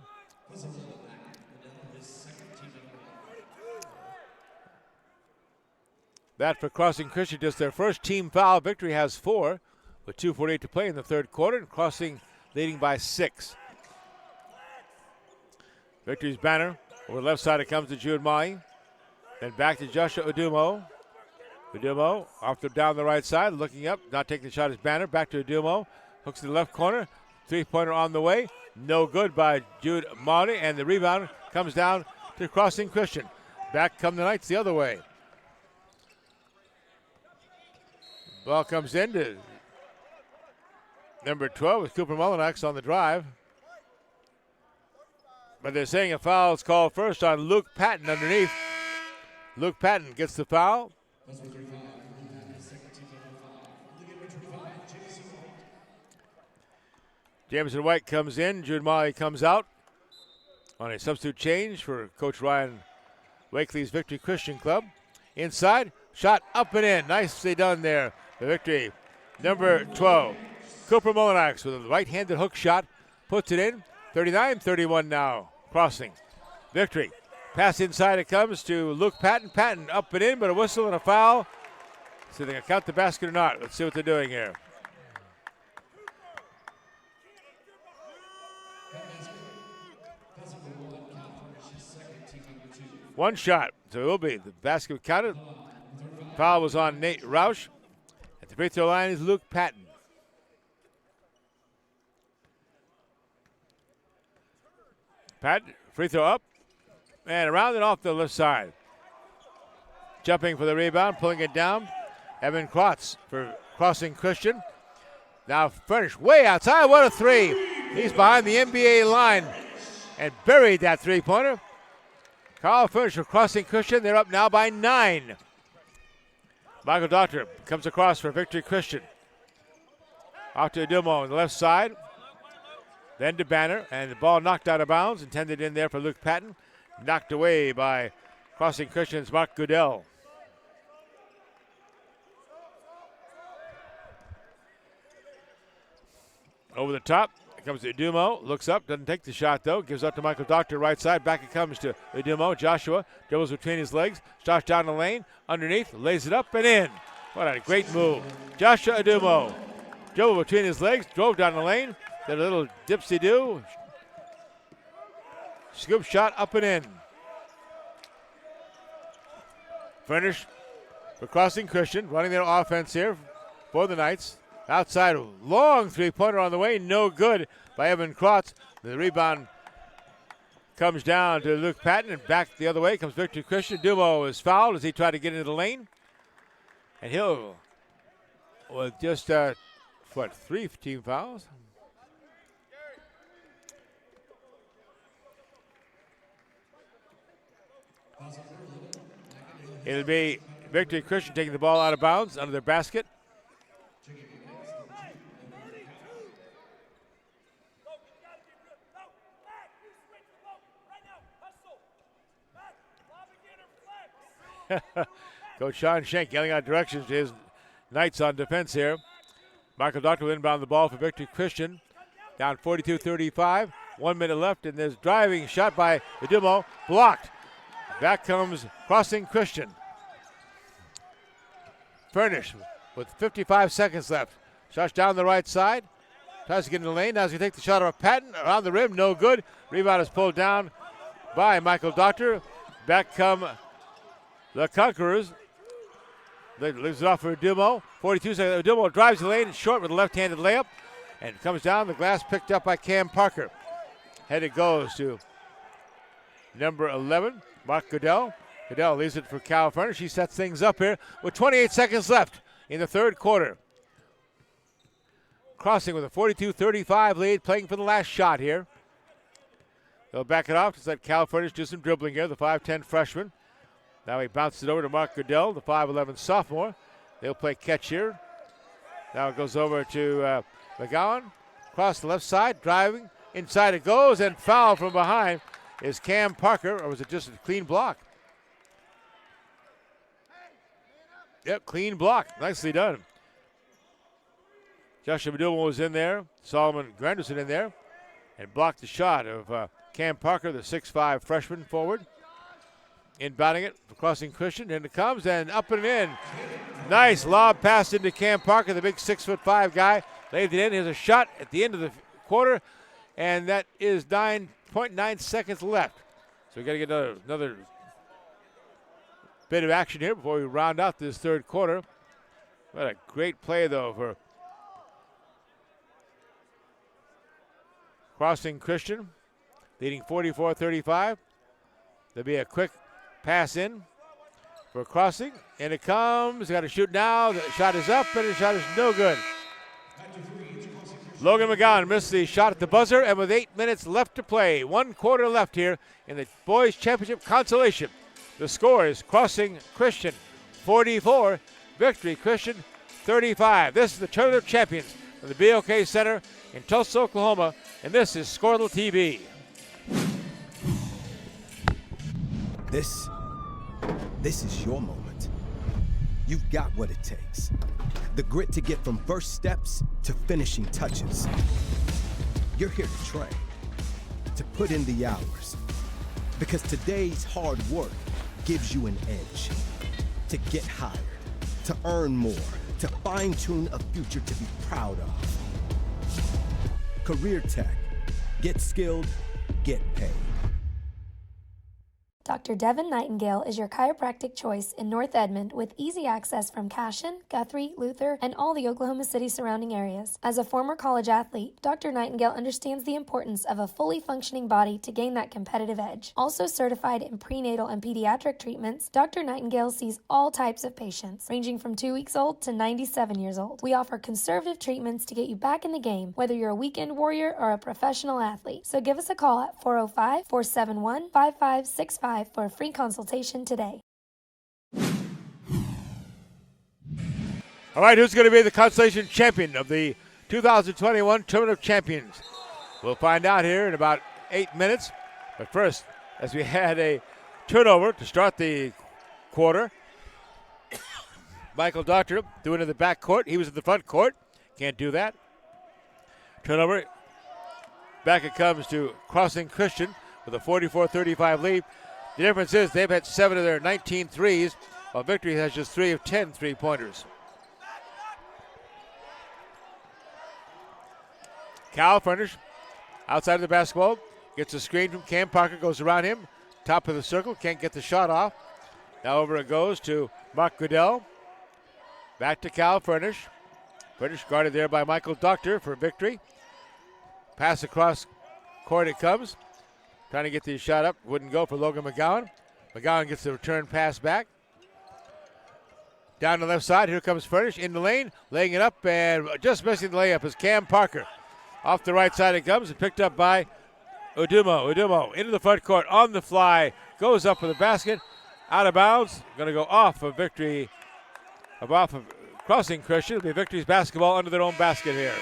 That for Crossing Christian, just their first team foul. Victory has 4 with 2:48 to play in the third quarter, and Crossing leading by 6. Victory's banner. Over the left side, it comes to Jude Mai. Then back to Joshua Udumo. Udumo down the right side, looking up, not taking the shot as banner. Back to Udumo. Hooks to the left corner. Three-pointer on the way. No good by Jude Mai, and the rebound comes down to Crossing Christian. Back come the Knights the other way. Ball comes in to number 12 with Cooper Mullinax on the drive. But they're saying a foul is called first on Luke Patton underneath. Luke Patton gets the foul. Jameson White comes in. Jude Mai comes out on a substitute change for Coach Ryan Wakely's Victory Christian Club. Inside, shot up and in. Nicely done there. The Victory, number 12. Cooper Mullinax with a right-handed hook shot. Puts it in. 39-31 now. Crossing. Victory. Pass inside it comes to Luke Patton. Patton up and in, but a whistle and a foul. So they can count the basket or not. Let's see what they're doing here. One shot. So it will be. The basket counted. Foul was on Nate Roush. At the free throw line is Luke Patton. Patton, free throw up. And around and off the left side. Jumping for the rebound, pulling it down. Evan Klotz for Crossing Christian. Now Furnish way outside. What a three. He's behind the NBA line and buried that three-pointer. Carl Furnish for Crossing Christian. They're up now by 9. Michael Doctor comes across for Victory Christian. Off to Adumo on the left side. Then to Banner, and the ball knocked out of bounds, intended in there for Luke Patton. Knocked away by Crossing Christian's Mark Goodell. Over the top, it comes to Udumo. Looks up, doesn't take the shot though. Gives up to Michael Doctor, right side. Back it comes to Udumo. Joshua dribbles between his legs. Starts down the lane. Underneath, lays it up and in. What a great move. Joshua Udumo. Dribble between his legs, drove down the lane. Did a little dipsy-do. Scoop shot up and in. Furnish for Crossing Christian, running their offense here for the Knights. Outside, long three-pointer on the way, no good by Evan Klotz. The rebound comes down to Luke Patton, and back the other way comes Victory Christian. Dumo is fouled as he tried to get into the lane. And he'll, with just, 3 team fouls? It'll be Victory Christian taking the ball out of bounds under their basket. Coach Sean Schenk yelling out directions to his Knights on defense here. Michael Doctor will inbound the ball for Victory Christian. Down 42-35. 1 minute left, and there's driving shot by Udumo. Blocked. Back comes Crossing Christian. Furnish with 55 seconds left. Shots down the right side. Tries to get in the lane. Now he's going to take the shot of Patton. Around the rim, no good. Rebound is pulled down by Michael Doctor. Back come the Conquerors. They leaves it off for Udumo. 42 seconds. Udumo drives the lane short with a left-handed layup. And comes down. The glass picked up by Cam Parker. Head it goes to number 11, Mark Goodell. Goodell leaves it for Cal Furnish. He sets things up here with 28 seconds left in the third quarter. Crossing with a 42-35 lead, playing for the last shot here. They'll back it off. Just let Cal Furnish do some dribbling here, the 5'10 freshman. Now he bounces it over to Mark Goodell, the 5'11 sophomore. They'll play catch here. Now it goes over to McGowan. Across the left side, driving. Inside it goes, and foul from behind. is Cam Parker, or was it just a clean block? Yep, clean block. Nicely done. Joshua Adumo was in there. Solomon Granderson in there. And blocked the shot of Cam Parker, the 6'5 freshman forward. Inbounding it for Crossing Christian. And it comes and up and in. Nice lob pass into Cam Parker, the big 6'5" guy. Laid it in. Here's a shot at the end of the quarter. And that is 9.9 seconds left. So we got to get another bit of action here before we round out this third quarter. What a great play, though, for Crossing Christian, leading 44-35. There'll be a quick pass in for Crossing, and it comes. Got to shoot now. The shot is up, and the shot is no good. Logan McGowan missed the shot at the buzzer, and with 8 minutes left to play, 1 quarter left here in the boys' championship consolation. The score is Crossing Christian 44, Victory Christian 35. This is the Tournament of Champions from the BOK Center in Tulsa, Oklahoma, and this is Squirtle TV. This is your moment. You've got what it takes. The grit to get from first steps to finishing touches. You're here to train, to put in the hours. Because today's hard work gives you an edge. To get hired, to earn more, to fine-tune a future to be proud of. Career Tech. Get skilled, get paid. Dr. Devin Nightingale is your chiropractic choice in North Edmond with easy access from Cashion, Guthrie, Luther, and all the Oklahoma City surrounding areas. As a former college athlete, Dr. Nightingale understands the importance of a fully functioning body to gain that competitive edge. Also certified in prenatal and pediatric treatments, Dr. Nightingale sees all types of patients, ranging from 2 weeks old to 97 years old. We offer conservative treatments to get you back in the game, whether you're a weekend warrior or a professional athlete. So give us a call at 405-471-5565 for a free consultation today. All right, who's going to be the consolation champion of the 2021 Tournament of Champions? We'll find out here in about 8 minutes. But first, as we had a turnover to start the quarter, Michael Doctor doing it in the back court. He was in the front court. Can't do that. Turnover. Back it comes to Crossing Christian with a 44-35 lead. The difference is they've had 7 of their 19 threes, while Victory has just 3 of 10 three-pointers. Cal Furnish outside of the basketball, gets a screen from Cam Parker, goes around him, top of the circle, can't get the shot off. Now over it goes to Mark Goodell. Back to Cal Furnish. Furnish guarded there by Michael Doctor for Victory. Pass across court it comes. Trying to get the shot up, wouldn't go for Logan McGowan. McGowan gets the return pass back. Down the left side, here comes Furnish in the lane, laying it up, and just missing the layup is Cam Parker. Off the right side it comes, and picked up by Udumo. Udumo into the front court, on the fly, goes up for the basket, out of bounds. Going to go off of Victory, off of Crossing Christian. It'll be Victory's basketball under their own basket here.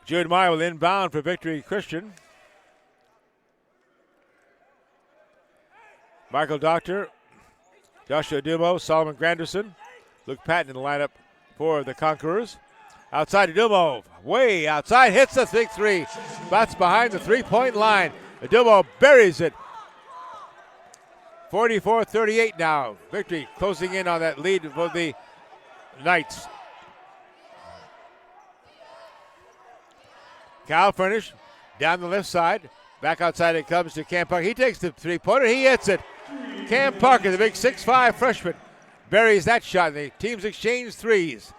Jude Meyer will inbound for Victory Christian. Michael Doctor, Joshua Adumo, Solomon Granderson, Luke Patton in the lineup for the Conquerors. Outside Adumo, way outside, hits the big three. Spots behind the three-point line. Adumo buries it. 44-38 now. Victory closing in on that lead for the Knights. Cal Furnish down the left side. Back outside it comes to Cam Parker. He takes the three-pointer. He hits it. Cam Parker, the big 6'5 freshman, buries that shot. The teams exchange threes.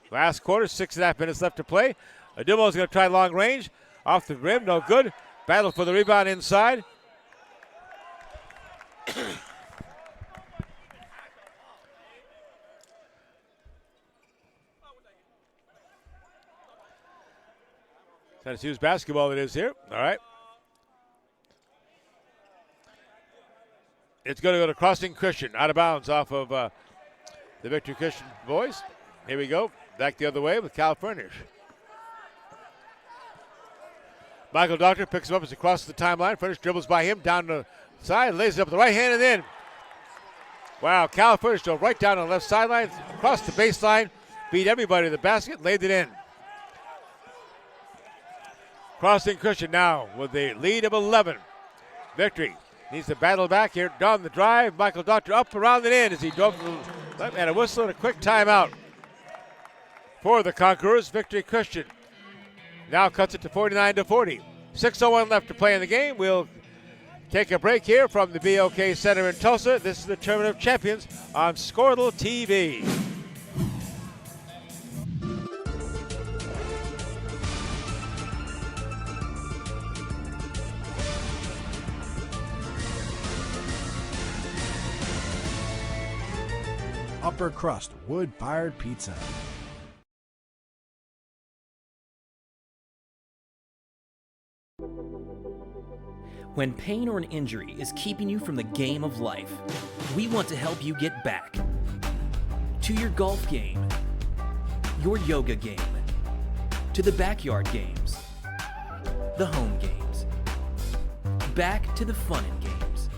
Last quarter, 6.5 minutes left to play. Adumo's going to try long range. Off the rim, no good. Battle for the rebound inside. Tennessee's basketball it is here. All right. It's going to go to Crossing Christian. Out of bounds off of the Victory Christian boys. Here we go. Back the other way with Cal Furnish. Michael Doctor picks him up as he crosses the timeline. Furnish dribbles by him down the side, lays it up with the right hand and in. Wow, Cal Furnish drove right down on the left sideline, across the baseline, beat everybody to the basket, laid it in. Crossing Christian now with the lead of 11. Victory needs to battle back here down the drive. Michael Doctor up around and in as he drove and a whistle and a quick timeout for the Conquerors. Victory Christian now cuts it to 49-40. 6:01 left to play in the game. We'll take a break here from the BOK Center in Tulsa. This is the Tournament of Champions on Squirtle TV. Upper crust wood-fired pizza. When pain or an injury is keeping you from the game of life, we want to help you get back to your golf game, your yoga game, to the backyard games, the home games, back to the fun and games.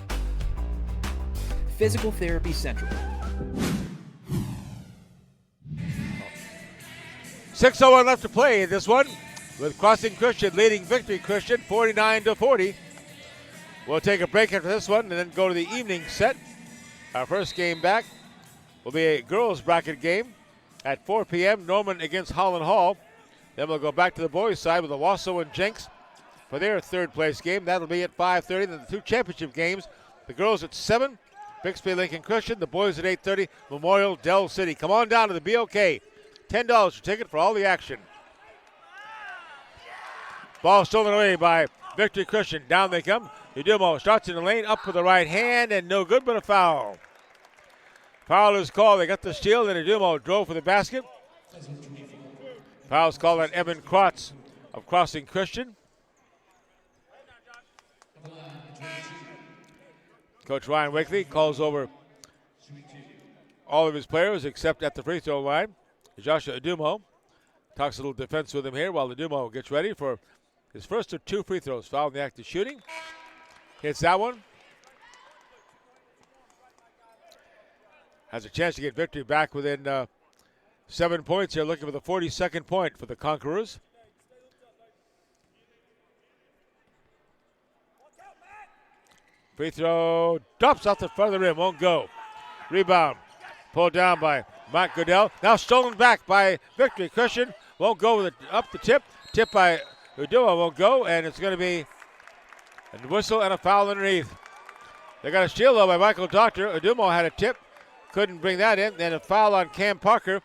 Physical Therapy Central. 6:01 left to play in this one, with Crossing Christian leading Victory Christian 49-40. We'll take a break after this one and then go to the evening set. Our first game back will be a girls bracket game at 4 p.m. Norman against Holland Hall. Then we'll go back to the boys' side with Owasso and Jenks for their third place game. That'll be at 5:30. Then the two championship games, the girls at 7, Bixby Lincoln Christian. The boys at 8:30, Memorial Dell City. Come on down to the BOK. $10 a ticket for all the action. Ball stolen away by Victory Christian. Down they come. Udumo starts in the lane, up with the right hand, and no good but a foul. Foul is called. They got the steal, and Udumo drove for the basket. Foul's called on Evan Krotz of Crossing Christian. Coach Ryan Wakely calls over all of his players except at the free throw line. Joshua Udumo talks a little defense with him here while Udumo gets ready for his first of two free throws. Foul in the act of shooting. Hits that one. Has a chance to get Victory back within 7 points here, looking for the 42nd point for the Conquerors. Free throw drops off the front of the rim, won't go. Rebound pulled down by Matt Goodell. Now stolen back by Victory Christian. Won't go with it up the tip. Tip by Udumo won't go, and it's going to be a whistle and a foul underneath. They got a steal, though, by Michael Doctor. Udumo had a tip. Couldn't bring that in. Then a foul on Cam Parker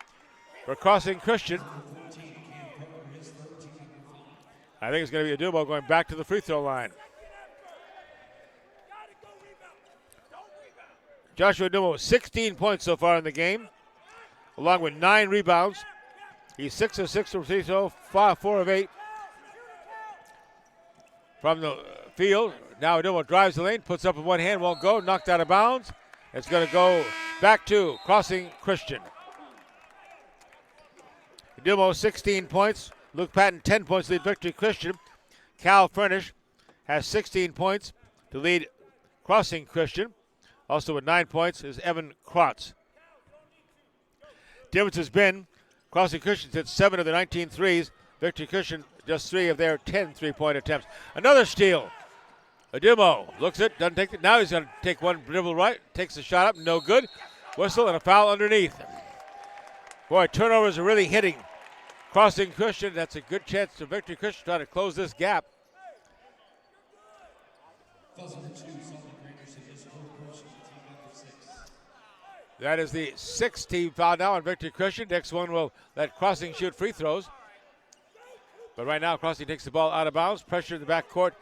for Crossing Christian. I think it's going to be Udumo going back to the free throw line. Joshua Udumo, 16 points so far in the game, along with 9 rebounds. He's 6 of 6 from free throw, 4 of 8 from the field. Now Udumo drives the lane, puts up with one hand, won't go, knocked out of bounds. It's going to go back to Crossing Christian. Udumo, 16 points. Luke Patton, 10 points to lead Victory Christian. Cal Furnish has 16 points to lead Crossing Christian. Also with 9 points is Evan Krotz. Difference has been Crossing Christian's hit 7 of the 19 threes. Victory Christian just 3 of their 10 three-point attempts. Another steal. Udumo looks it, doesn't take it. Now he's going to take one dribble right, takes the shot up, no good. Whistle and a foul underneath. Boy, turnovers are really hitting Crossing Christian. That's a good chance to Victory Christian trying to close this gap. That is the 6th team foul now on Victory Christian. Next one will let Crossing shoot free throws. But right now, Crossing takes the ball out of bounds. Pressure in the backcourt.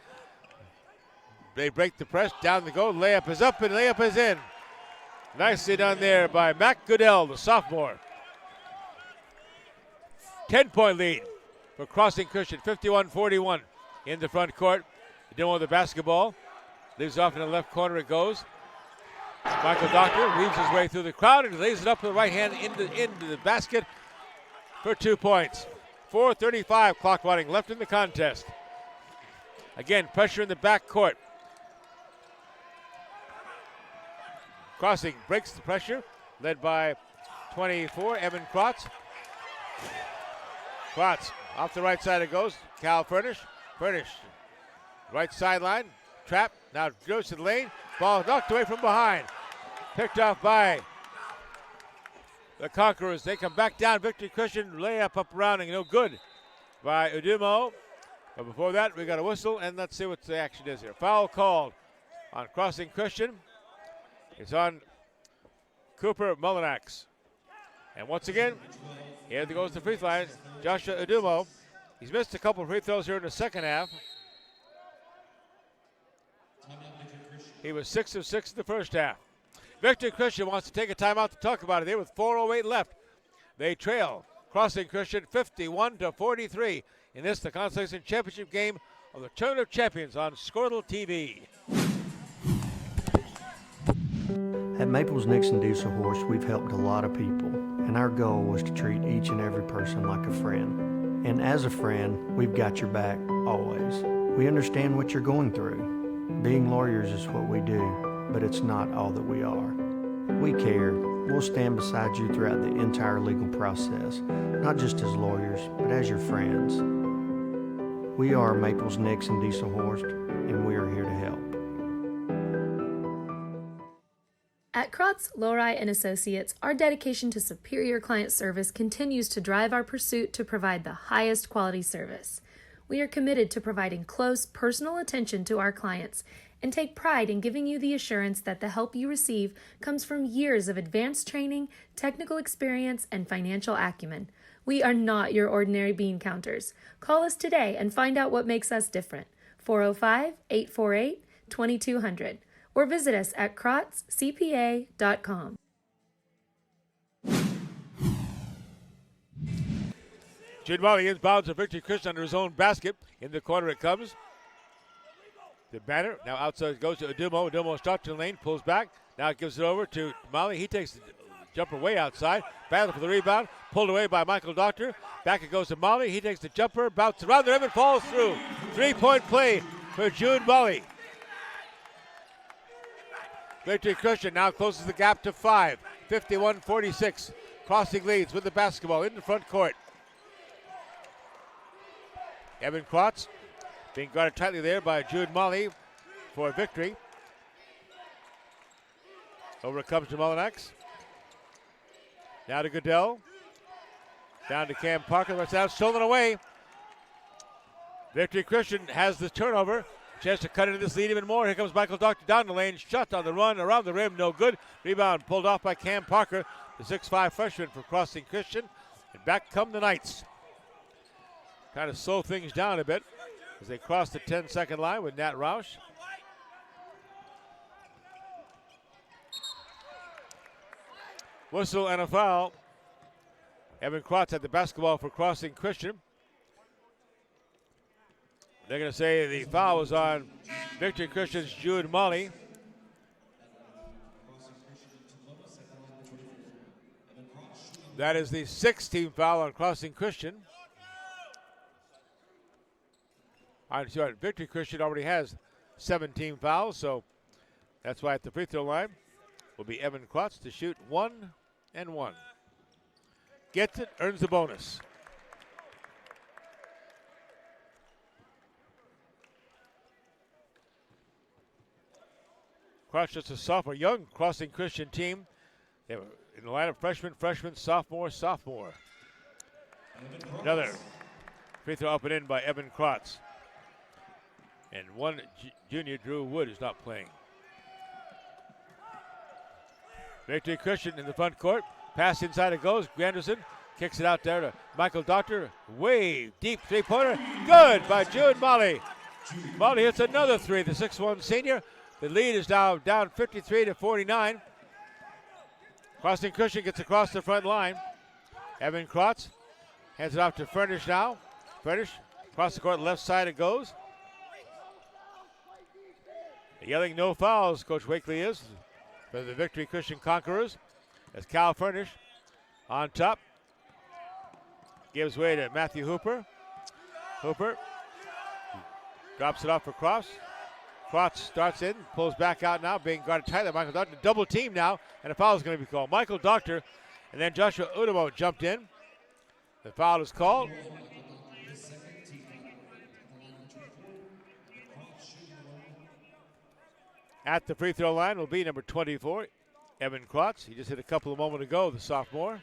They break the press. Down the go. Layup is up and layup is in. Nicely done there by Matt Goodell, the sophomore. 10-point lead for Crossing Christian. 51-41 in the front court. Udumo with the basketball. Leaves off in the left corner it goes. Michael Doctor weaves his way through the crowd and lays it up with the right hand into the basket for 2 points. 4:35 clock running left in the contest. Again, pressure in the back court. Crossing breaks the pressure, led by 24, Evan Krotz. Krotz off the right side it goes. Cal Furnish. Furnish, right sideline, trap, now goes to the lane. Ball knocked away from behind. Picked off by the Conquerors. They come back down. Victory Christian layup up around and no good by Udumo. But before that, we got a whistle, and let's see what the action is here. Foul called on Crossing Christian. It's on Cooper Mullinax. And once again, here goes the free throw line. Joshua Udumo. He's missed a couple of free throws here in the second half. He was 6 of 6 in the first half. Victory Christian wants to take a timeout to talk about it here with 4:08 left. They trail Crossing Christian 51-43 in this, the Consolation Championship game of the Tournament of Champions on Squirtle TV. At Maples Nixon Diesel Horse, we've helped a lot of people, and our goal was to treat each and every person like a friend. And as a friend, we've got your back always. We understand what you're going through. Being lawyers is what we do, but it's not all that we are. We care. We'll stand beside you throughout the entire legal process, not just as lawyers, but as your friends. We are Maples Nixon Diesel Horse, and we are here to help. At Krotz, Lori & Associates, our dedication to superior client service continues to drive our pursuit to provide the highest quality service. We are committed to providing close, personal attention to our clients and take pride in giving you the assurance that the help you receive comes from years of advanced training, technical experience, and financial acumen. We are not your ordinary bean counters. Call us today and find out what makes us different. 405-848-2200. Or visit us at krotzcpa.com. Jude Molly inbounds a Victory Christian under his own basket. In the corner it comes. The banner. Now outside it goes to Udumo. Udumo starts to the lane, pulls back. Now it gives it over to Molly. He takes the jumper way outside. Battle for the rebound. Pulled away by Michael Doctor. Back it goes to Molly. He takes the jumper, bounces around the rim and falls through. 3-point play for Jude Molly. Victory Christian now closes the gap to 5. 51-46. Crossing leads with the basketball in the front court. Evan Krotz being guarded tightly there by Jude Molly for victory. Over it comes to Mullinax. Now to Goodell. Down to Cam Parker. That's out, stolen away. Victory Christian has the turnover. Chance to cut into this lead even more. Here comes Michael Doctor down the lane. Shot on the run, around the rim, no good. Rebound pulled off by Cam Parker, the 6'5 freshman for Crossing Christian. And back come the Knights. Kind of slow things down a bit as they cross the 10-second line with Nat Roush. Whistle and a foul. Evan Krotz had the basketball for Crossing Christian. They're going to say the foul was on Victory Christian's Jude Molly. That is the 6th team foul on Crossing Christian. I'm sorry, Victory Christian already has 17 fouls, so that's why at the free throw line will be Evan Krotz to shoot 1 and 1. Gets it, earns the bonus. Krotz just a sophomore, young Crossing Christian team. They were in the line of freshman, sophomore. Another free throw up and in by Evan Krotz. And one junior, Drew Wood, is not playing. Victory Christian in the front court. Pass inside it goes. Granderson kicks it out there to Michael Doctor. Way deep three-pointer. Good by Jude Molly. Molly hits another three, the 6'1 senior. The lead is now down 53-49. Crossing Christian gets across the front line. Evan Krotz hands it off to Furnish now. Furnish across the court, left side it goes. Yelling no fouls, Coach Wakely is. for the Victory Christian Conquerors. As Cal Furnish on top. Gives way to Matthew Hooper. Hooper drops it off for Cross. Cross starts in, pulls back out now, being guarded tightly. Michael Doctor double team now, and a foul is going to be called. Michael Doctor, and then Joshua Udamo jumped in. The foul is called. At the free throw line will be number 24, Evan Krotz. He just hit a couple of moments ago, the sophomore.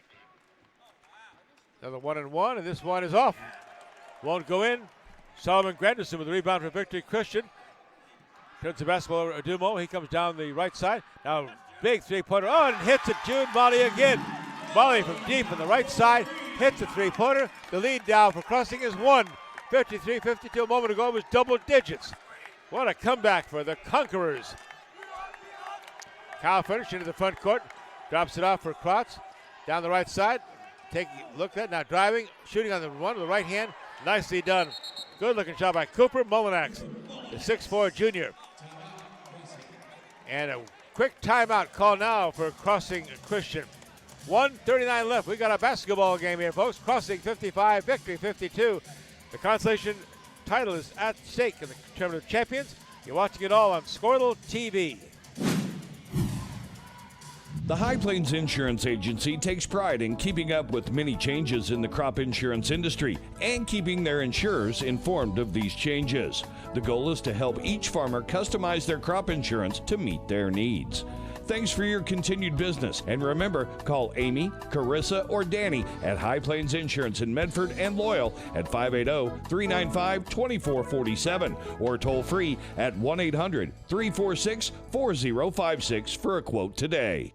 Another 1-and-1, and this one is off. Won't go in. Solomon Granderson with the rebound for Victory Christian. Turns the basketball over to Dumo. He comes down the right side. Now big three-pointer. Oh, and hits it. Jude Molly again. Molly from deep on the right side. Hits a three-pointer. The lead down for Crossing is 1. 53-52 a moment ago. It was double digits. What a comeback for the Conquerors. Kyle Furnish into the front court. Drops it off for Krotz. Down the right side. Look at that. Now driving. Shooting on the one with the right hand. Nicely done. Good looking shot by Cooper Mulinax, the 6'4 junior. And a quick timeout call now for Crossing Christian. 1:39 left. We got a basketball game here, folks. Crossing 55, Victory 52. The consolation title is at stake in the Tournament of Champions. You're watching it all on Squirtle TV. The High Plains Insurance Agency takes pride in keeping up with many changes in the crop insurance industry and keeping their insurers informed of these changes. The goal is to help each farmer customize their crop insurance to meet their needs. Thanks for your continued business, and remember, call Amy, Carissa, or Danny at High Plains Insurance in Medford and Loyal at 580-395-2447 or toll free at 1-800-346-4056 for a quote today.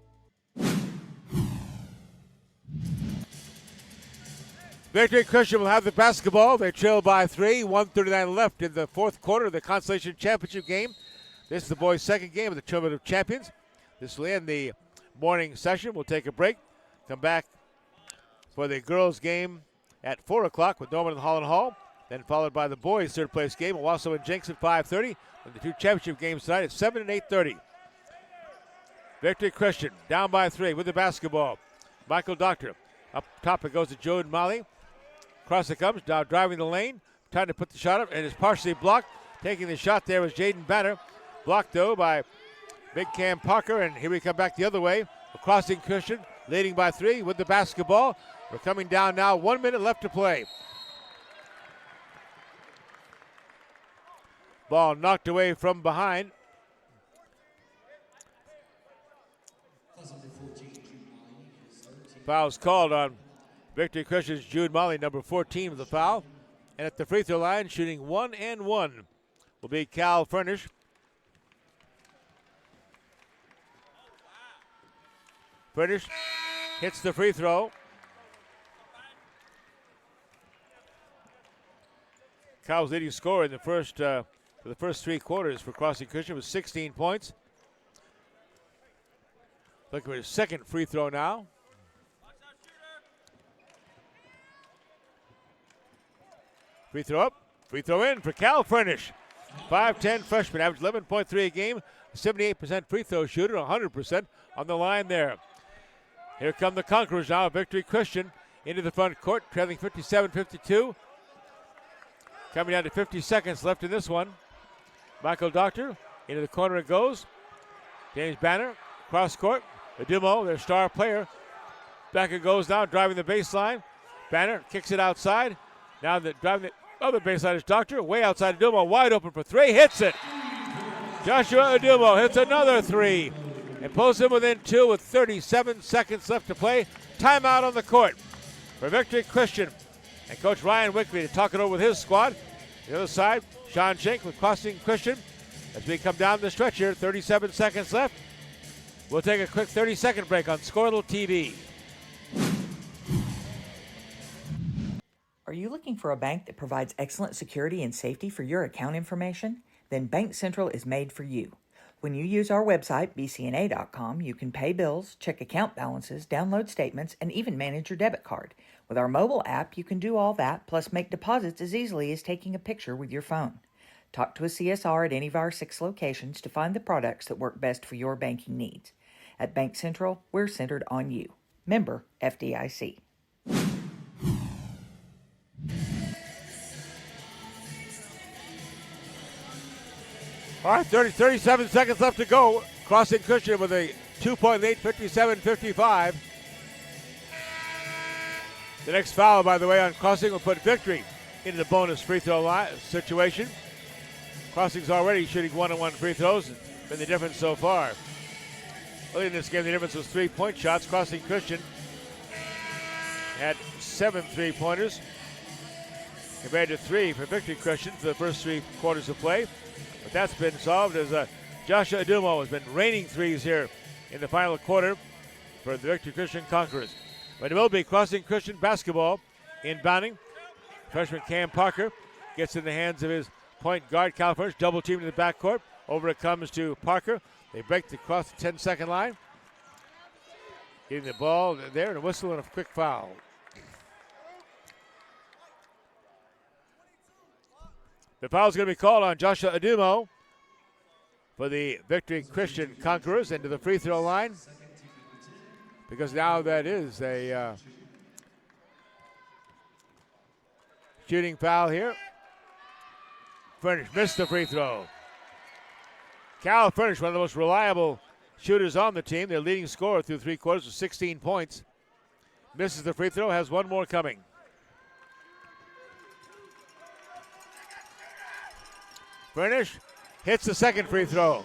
Victory Christian will have the basketball. They trail by 3. 1:39 left in the fourth quarter of the Consolation Championship game. This is the boys' second game of the Tournament of Champions. This will end the morning session. We'll take a break. Come back for the girls' game at 4 o'clock with Norman and Holland Hall. Then followed by the boys' third-place game, Owasso and Jenks at 5:30. And the two championship games tonight at 7 and 8:30. Victory Christian down by 3 with the basketball. Michael Doctor. Up top it goes to Jude Molly. Across it comes, now driving the lane, trying to put the shot up, and it's partially blocked. Taking the shot there was Jaden Banner. Blocked, though, by Big Cam Parker, and here we come back the other way. Crossing Christian, leading by 3 with the basketball. We're coming down now, 1 minute left to play. Ball knocked away from behind. Foul's called on Victory Christian's Jude Molly, number 14 with the foul. And at the free throw line, shooting 1-and-1 will be Cal Furnish. Furnish hits the free throw. Cal's leading scorer in the first for the first 3 quarters for Crossing Christian was 16 points. Looking for his second free throw now. Free throw up, free throw in for Cal Furnish. 5'10 freshman, average 11.3 a game, 78% free throw shooter, 100% on the line there. Here come the Conquerors now, Victory Christian into the front court, trailing 57-52. Coming down to 50 seconds left in this one. Michael Doctor, into the corner it goes. James Banner, cross court. Adumo, their star player. Back it goes now, driving the baseline. Banner kicks it outside. Now driving the other baseline is Doctor, way outside Adumo, wide open for 3, hits it. Joshua Adumo hits another 3 and pulls him within 2 with 37 seconds left to play. Timeout on the court for Victory Christian. And Coach Ryan Wickley to talk it over with his squad. The other side, Sean Shank with Crossing Christian. As we come down the stretch here, 37 seconds left. We'll take a quick 30-second break on Squirtle TV. Are you looking for a bank that provides excellent security and safety for your account information? Then Bank Central is made for you. When you use our website, bcna.com, you can pay bills, check account balances, download statements, and even manage your debit card. With our mobile app, you can do all that, plus make deposits as easily as taking a picture with your phone. Talk to a CSR at any of our 6 locations to find the products that work best for your banking needs. At Bank Central, we're centered on you. Member FDIC. All right, 37 seconds left to go. Crossing Christian with a 2-point lead, 57-55. The next foul, by the way, on Crossing will put Victory into the bonus free throw line situation. Crossing's already shooting 1-on-1 free throws. Been the difference so far. Early in this game, the difference was 3-point shots. Crossing Christian had 7 3-pointers compared to 3 for Victory Christian for the first 3 quarters of play. But that's been solved as Joshua Adumo has been raining threes here in the final quarter for the Victory Christian Conquerors. But it will be Crossing Christian basketball inbounding. Freshman Cam Parker gets in the hands of his point guard, Cal Furnish, double team in the backcourt. Over it comes to Parker. They break across the 10-second line. Getting the ball there and a whistle and a quick foul. The foul is going to be called on Joshua Adumo for the Victory Christian Conquerors into the free throw line, because now that is a shooting foul here. Furnish missed the free throw. Cal Furnish, one of the most reliable shooters on the team, their leading scorer through 3 quarters with 16 points. Misses the free throw, has one more coming. Furnish hits the second free throw.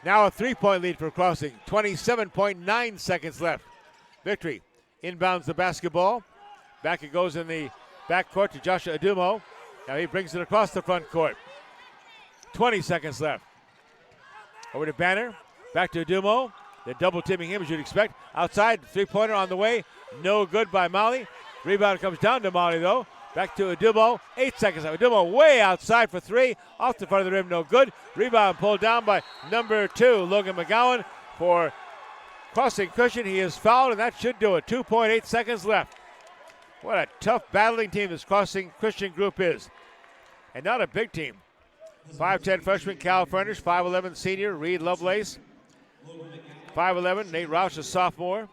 Now a 3-point lead for Crossing. 27.9 seconds left. Victory inbounds the basketball. Back it goes in the backcourt to Joshua Adumo. Now he brings it across the front court. 20 seconds left. Over to Banner. Back to Adumo. They're double teaming him as you'd expect. Outside, 3-pointer on the way. No good by Molly. Rebound comes down to Molly though. Back to Adumo, 8 seconds left. Adumo way outside for 3, off the front of the rim, no good. Rebound pulled down by number 2, Logan McGowan for Crossing Christian. He is fouled, and that should do it. 2.8 seconds left. What a tough battling team this Crossing Christian group is. And not a big team. 5'10 freshman Cal Furnish, 5'11 senior Reed Lovelace, 5'11 Nate Roush, a sophomore.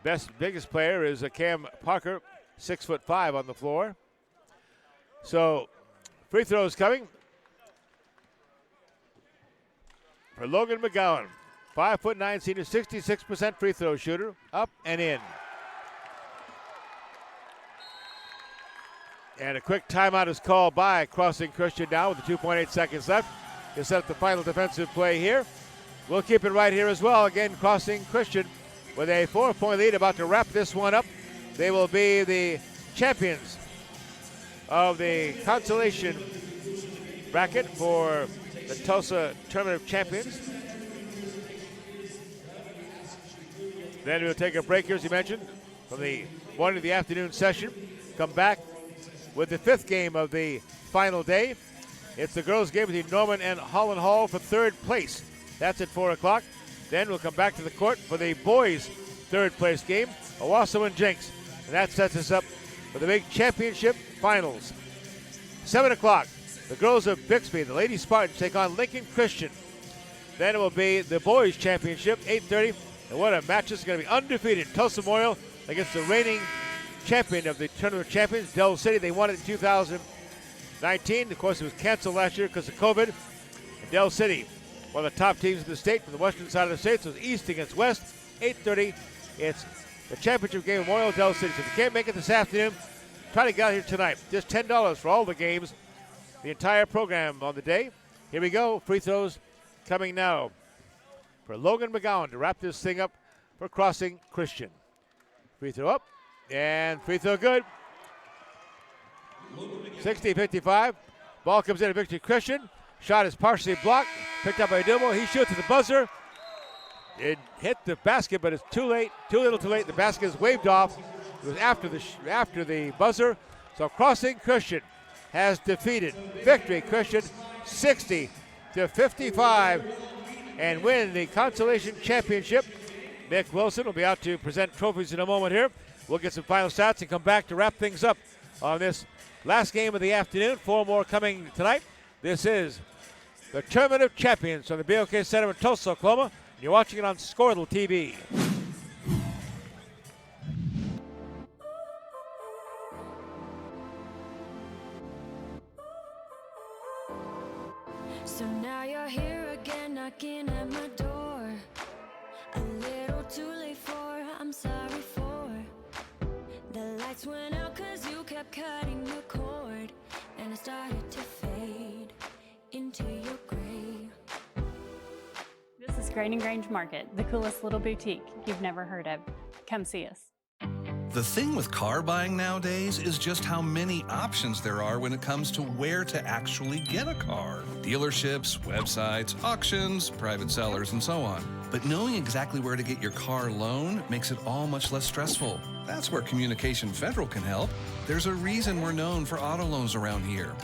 Biggest player is Cam Parker, 6'5" on the floor. So, free throws coming for Logan McGowan. 5'9" senior, 66% free throw shooter, up and in. And a quick timeout is called by Crossing Christian now with the 2.8 seconds left to set up the final defensive play here. We'll keep it right here as well. Again, Crossing Christian with a 4-point lead, about to wrap this one up. They will be the champions of the consolation bracket for the Tulsa Tournament of Champions. Then we'll take a break here, as you mentioned, from the morning of the afternoon session. Come back with the 5th game of the final day. It's the girls' game between Norman and Holland Hall for 3rd place. That's at 4 o'clock. Then we'll come back to the court for the boys' 3rd place game, Owasso and Jenks. And that sets us up for the big championship finals. 7 o'clock, the girls of Bixby, the Lady Spartans, take on Lincoln Christian. Then it will be the boys' championship, 8:30. And what a match. This is going to be undefeated. Tulsa Memorial against the reigning champion of the Tournament of Champions, Del City. They won it in 2019. Of course, it was canceled last year because of COVID. And Del City, one of the top teams in the state from the western side of the state. So it's East against West, 8:30. It's the championship game, Memorial Del City. So if you can't make it this afternoon, try to get out here tonight. Just $10 for all the games, the entire program on the day. Here we go. Free throws coming now for Logan McGowan to wrap this thing up for Crossing Christian. Free throw up, and free throw good. 60-55. Ball comes in to Victory Christian. Shot is partially blocked. Picked up by Adumo. He shoots at the buzzer. It hit the basket, but it's too late. Too little too late. The basket is waved off. It was after the buzzer. So Crossing Christian has defeated Victory Christian 60-55 and win the consolation championship. Nick Wilson will be out to present trophies in a moment here. We'll get some final stats and come back to wrap things up on this last game of the afternoon. 4 more coming tonight. This is the Tournament of Champions from the BOK Center in Tulsa, Oklahoma. And you're watching it on Scoredle TV. So now you're here again, knocking at my door. A little too late for, I'm sorry for. The lights went out 'cause you kept cutting the cord, and I started to fade into your gray. This is Grain and Grange Market, the coolest little boutique you've never heard of. Come see us. The thing with car buying nowadays is just how many options there are when it comes to where to actually get a car. Dealerships, websites, auctions, private sellers, and so on. But knowing exactly where to get your car loan makes it all much less stressful. That's where Communication Federal can help. There's a reason we're known for auto loans around here.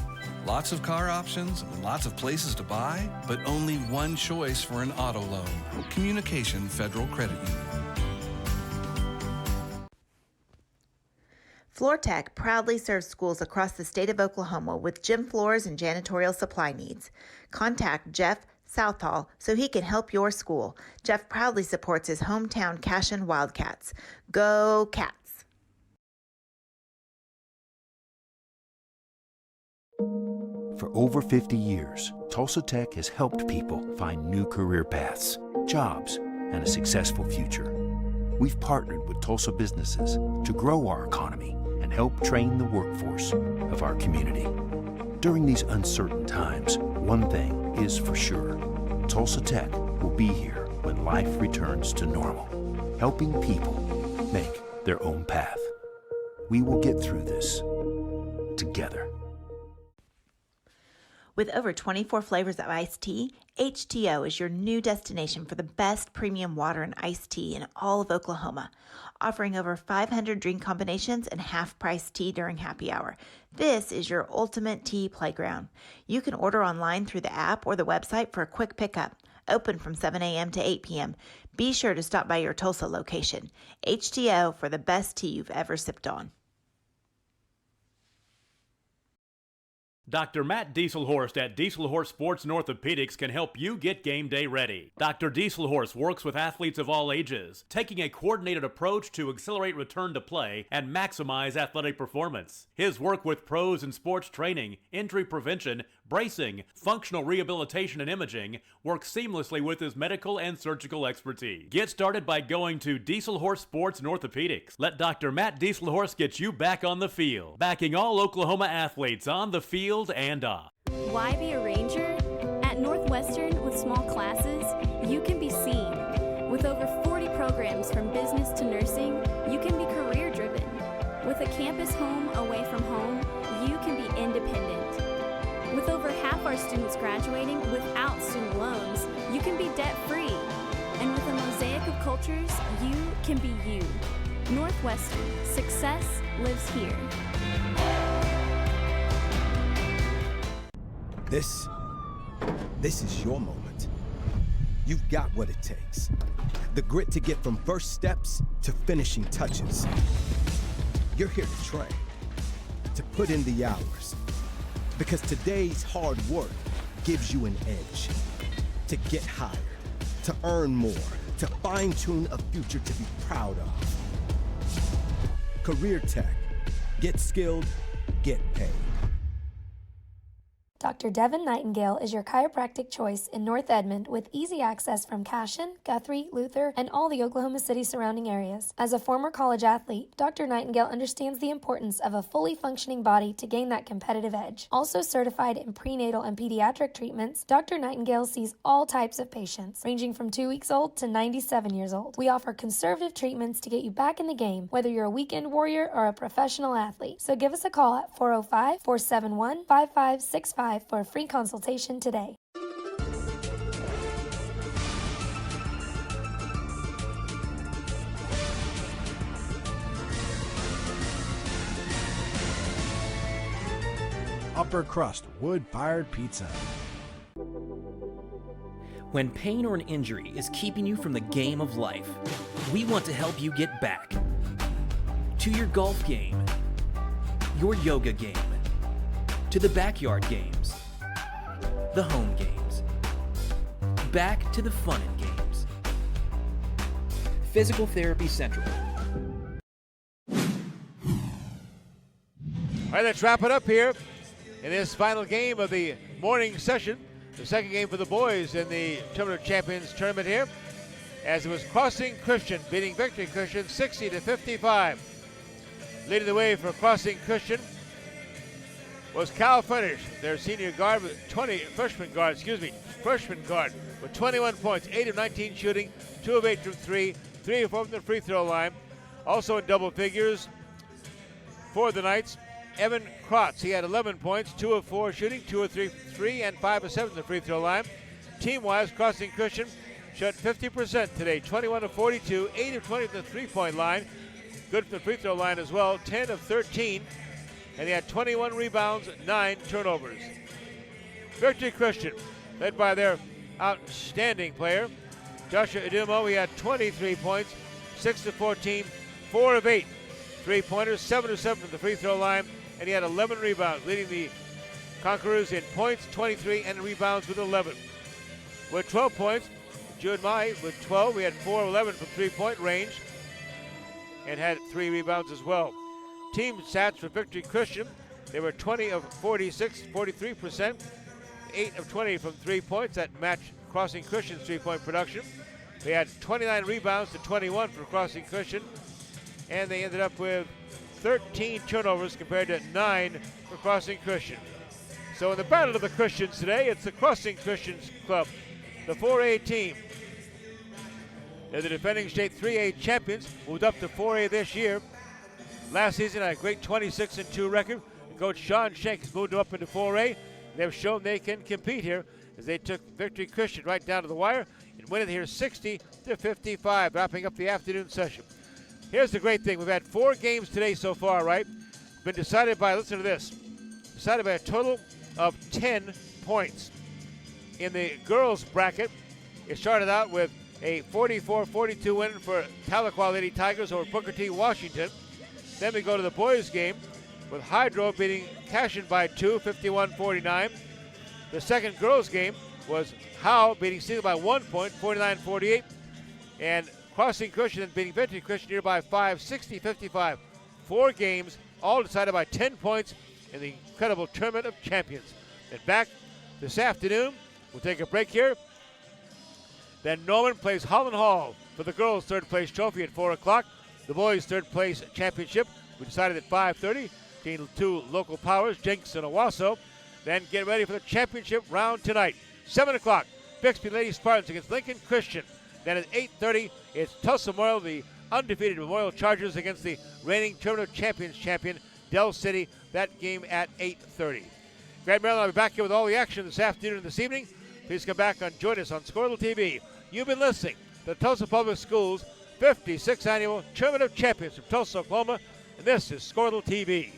Lots of car options and lots of places to buy, but only one choice for an auto loan. Communication Federal Credit Union. FloorTech proudly serves schools across the state of Oklahoma with gym floors and janitorial supply needs. Contact Jeff Southall so he can help your school. Jeff proudly supports his hometown Cashin Wildcats. Go Cats! For over 50 years, Tulsa Tech has helped people find new career paths, jobs, and a successful future. We've partnered with Tulsa businesses to grow our economy and help train the workforce of our community. During these uncertain times, one thing is for sure. Tulsa Tech will be here when life returns to normal, helping people make their own path. We will get through this together. With over 24 flavors of iced tea, HTO is your new destination for the best premium water and iced tea in all of Oklahoma, offering over 500 drink combinations and half-price tea during happy hour. This is your ultimate tea playground. You can order online through the app or the website for a quick pickup. Open from 7 a.m. to 8 p.m. Be sure to stop by your Tulsa location. HTO for the best tea you've ever sipped on. Dr. Matt Dieselhorst at Dieselhorst Sports and Orthopedics can help you get game day ready. Dr. Dieselhorst works with athletes of all ages, taking a coordinated approach to accelerate return to play and maximize athletic performance. His work with pros in sports training, injury prevention, bracing, functional rehabilitation, and imaging works seamlessly with his medical and surgical expertise. Get started by going to Dieselhorst Sports and Orthopedics. Let Dr. Matt Dieselhorst get you back on the field, backing all Oklahoma athletes on the field and off. Why be a ranger? At Northwestern, with small classes, you can be seen. With over 40 programs from business to nursing, you can be career driven. With a campus home away from home, you can be independent. With over half our students graduating without student loans, you can be debt free. And with a mosaic of cultures, you can be you. Northwestern, success lives here. This is your moment. You've got what it takes. The grit to get from first steps to finishing touches. You're here to train, to put in the hours. Because today's hard work gives you an edge. To get hired, to earn more, to fine-tune a future to be proud of. Career Tech. Get skilled, get paid. Dr. Devin Nightingale is your chiropractic choice in North Edmond with easy access from Cashin, Guthrie, Luther, and all the Oklahoma City surrounding areas. As a former college athlete, Dr. Nightingale understands the importance of a fully functioning body to gain that competitive edge. Also certified in prenatal and pediatric treatments, Dr. Nightingale sees all types of patients, ranging from 2 weeks old to 97 years old. We offer conservative treatments to get you back in the game, whether you're a weekend warrior or a professional athlete. So give us a call at 405-471-5565 for a free consultation today. Upper Crust Wood-Fired Pizza. When pain or an injury is keeping you from the game of life, we want to help you get back to your golf game, your yoga game, to the backyard games, the home games. back to the fun and games. Physical Therapy Central. All right, let's wrap it up here in this final game of the morning session. The second game for the boys in the Tournament of Champions tournament here, as it was Crossing Christian beating Victory Christian 60-55. Leading the way for Crossing Christian was Cal Furnish, their senior guard with freshman guard with 21 points, 8 of 19 shooting, 2 of 8 from 3, 3 of 4 from the free throw line. Also in double figures for the Knights, Evan Krotz. He had 11 points, 2 of 4 shooting, 2 of 3 from 3, and 5 of 7 from the free throw line. Team-wise, Crossing Christian shot 50% today, 21 of 42, 8 of 20 from the three-point line. Good from the free throw line as well, 10 of 13. And he had 21 rebounds, 9 turnovers. Victory Christian, led by their outstanding player, Joshua Idumo. He had 23 points, 6 of 14, 4 of 8 three-pointers, 7 of 7 from the free throw line, and he had 11 rebounds, leading the Conquerors in points, 23, and rebounds with 11. With 12 points, Jude Mai with 12. We had 4 of 11 from three-point range and had 3 rebounds as well. Team stats for Victory Christian, they were 20 of 46, 43%, 8 of 20 from 3 points. That matched Crossing Christian's three-point production. They had 29 rebounds to 21 for Crossing Christian, and they ended up with 13 turnovers compared to 9 for Crossing Christian. So in the battle of the Christians today, it's the Crossing Christians Club, the 4A team. They're the defending state 3A champions, moved up to 4A this year. Last season had a great 26-2 record. Coach Sean Schenk has moved them up into 4A. They've shown they can compete here as they took Victory Christian right down to the wire and win it here 60-55, wrapping up the afternoon session. Here's the great thing. We've had 4 games today so far, right? Been decided by, listen to this, decided by a total of 10 points. In the girls bracket, it started out with a 44-42 win for Tahlequah Lady Tigers over Booker T. Washington. Then we go to the boys game with Hydro beating Cashion by 2, 51-49. The second girls game was Howe beating Steele by 1 point, 49-48. And Crossing Christian beating Victory Christian here by 5, 60-55. 4 games, all decided by 10 points in the incredible Tournament of Champions. And back this afternoon, we'll take a break here. Then Norman plays Holland Hall for the girls' third place trophy at 4 o'clock. The boys' third place championship, we decided at 5:30 between 2 local powers, Jenks and Owasso. Then get ready for the championship round tonight. 7 o'clock, Bixby Lady Spartans against Lincoln Christian. Then at 8:30, it's Tulsa Memorial, the undefeated Memorial Chargers against the reigning Tournament of Champions champion, Del City. That game at 8:30. Grant Maryland, I'll be back here with all the action this afternoon and this evening. Please come back and join us on Squirtle TV. You've been listening to the Tulsa Public Schools 56th Annual Tournament of Champions from Tulsa, Oklahoma, and this is Squirtle TV.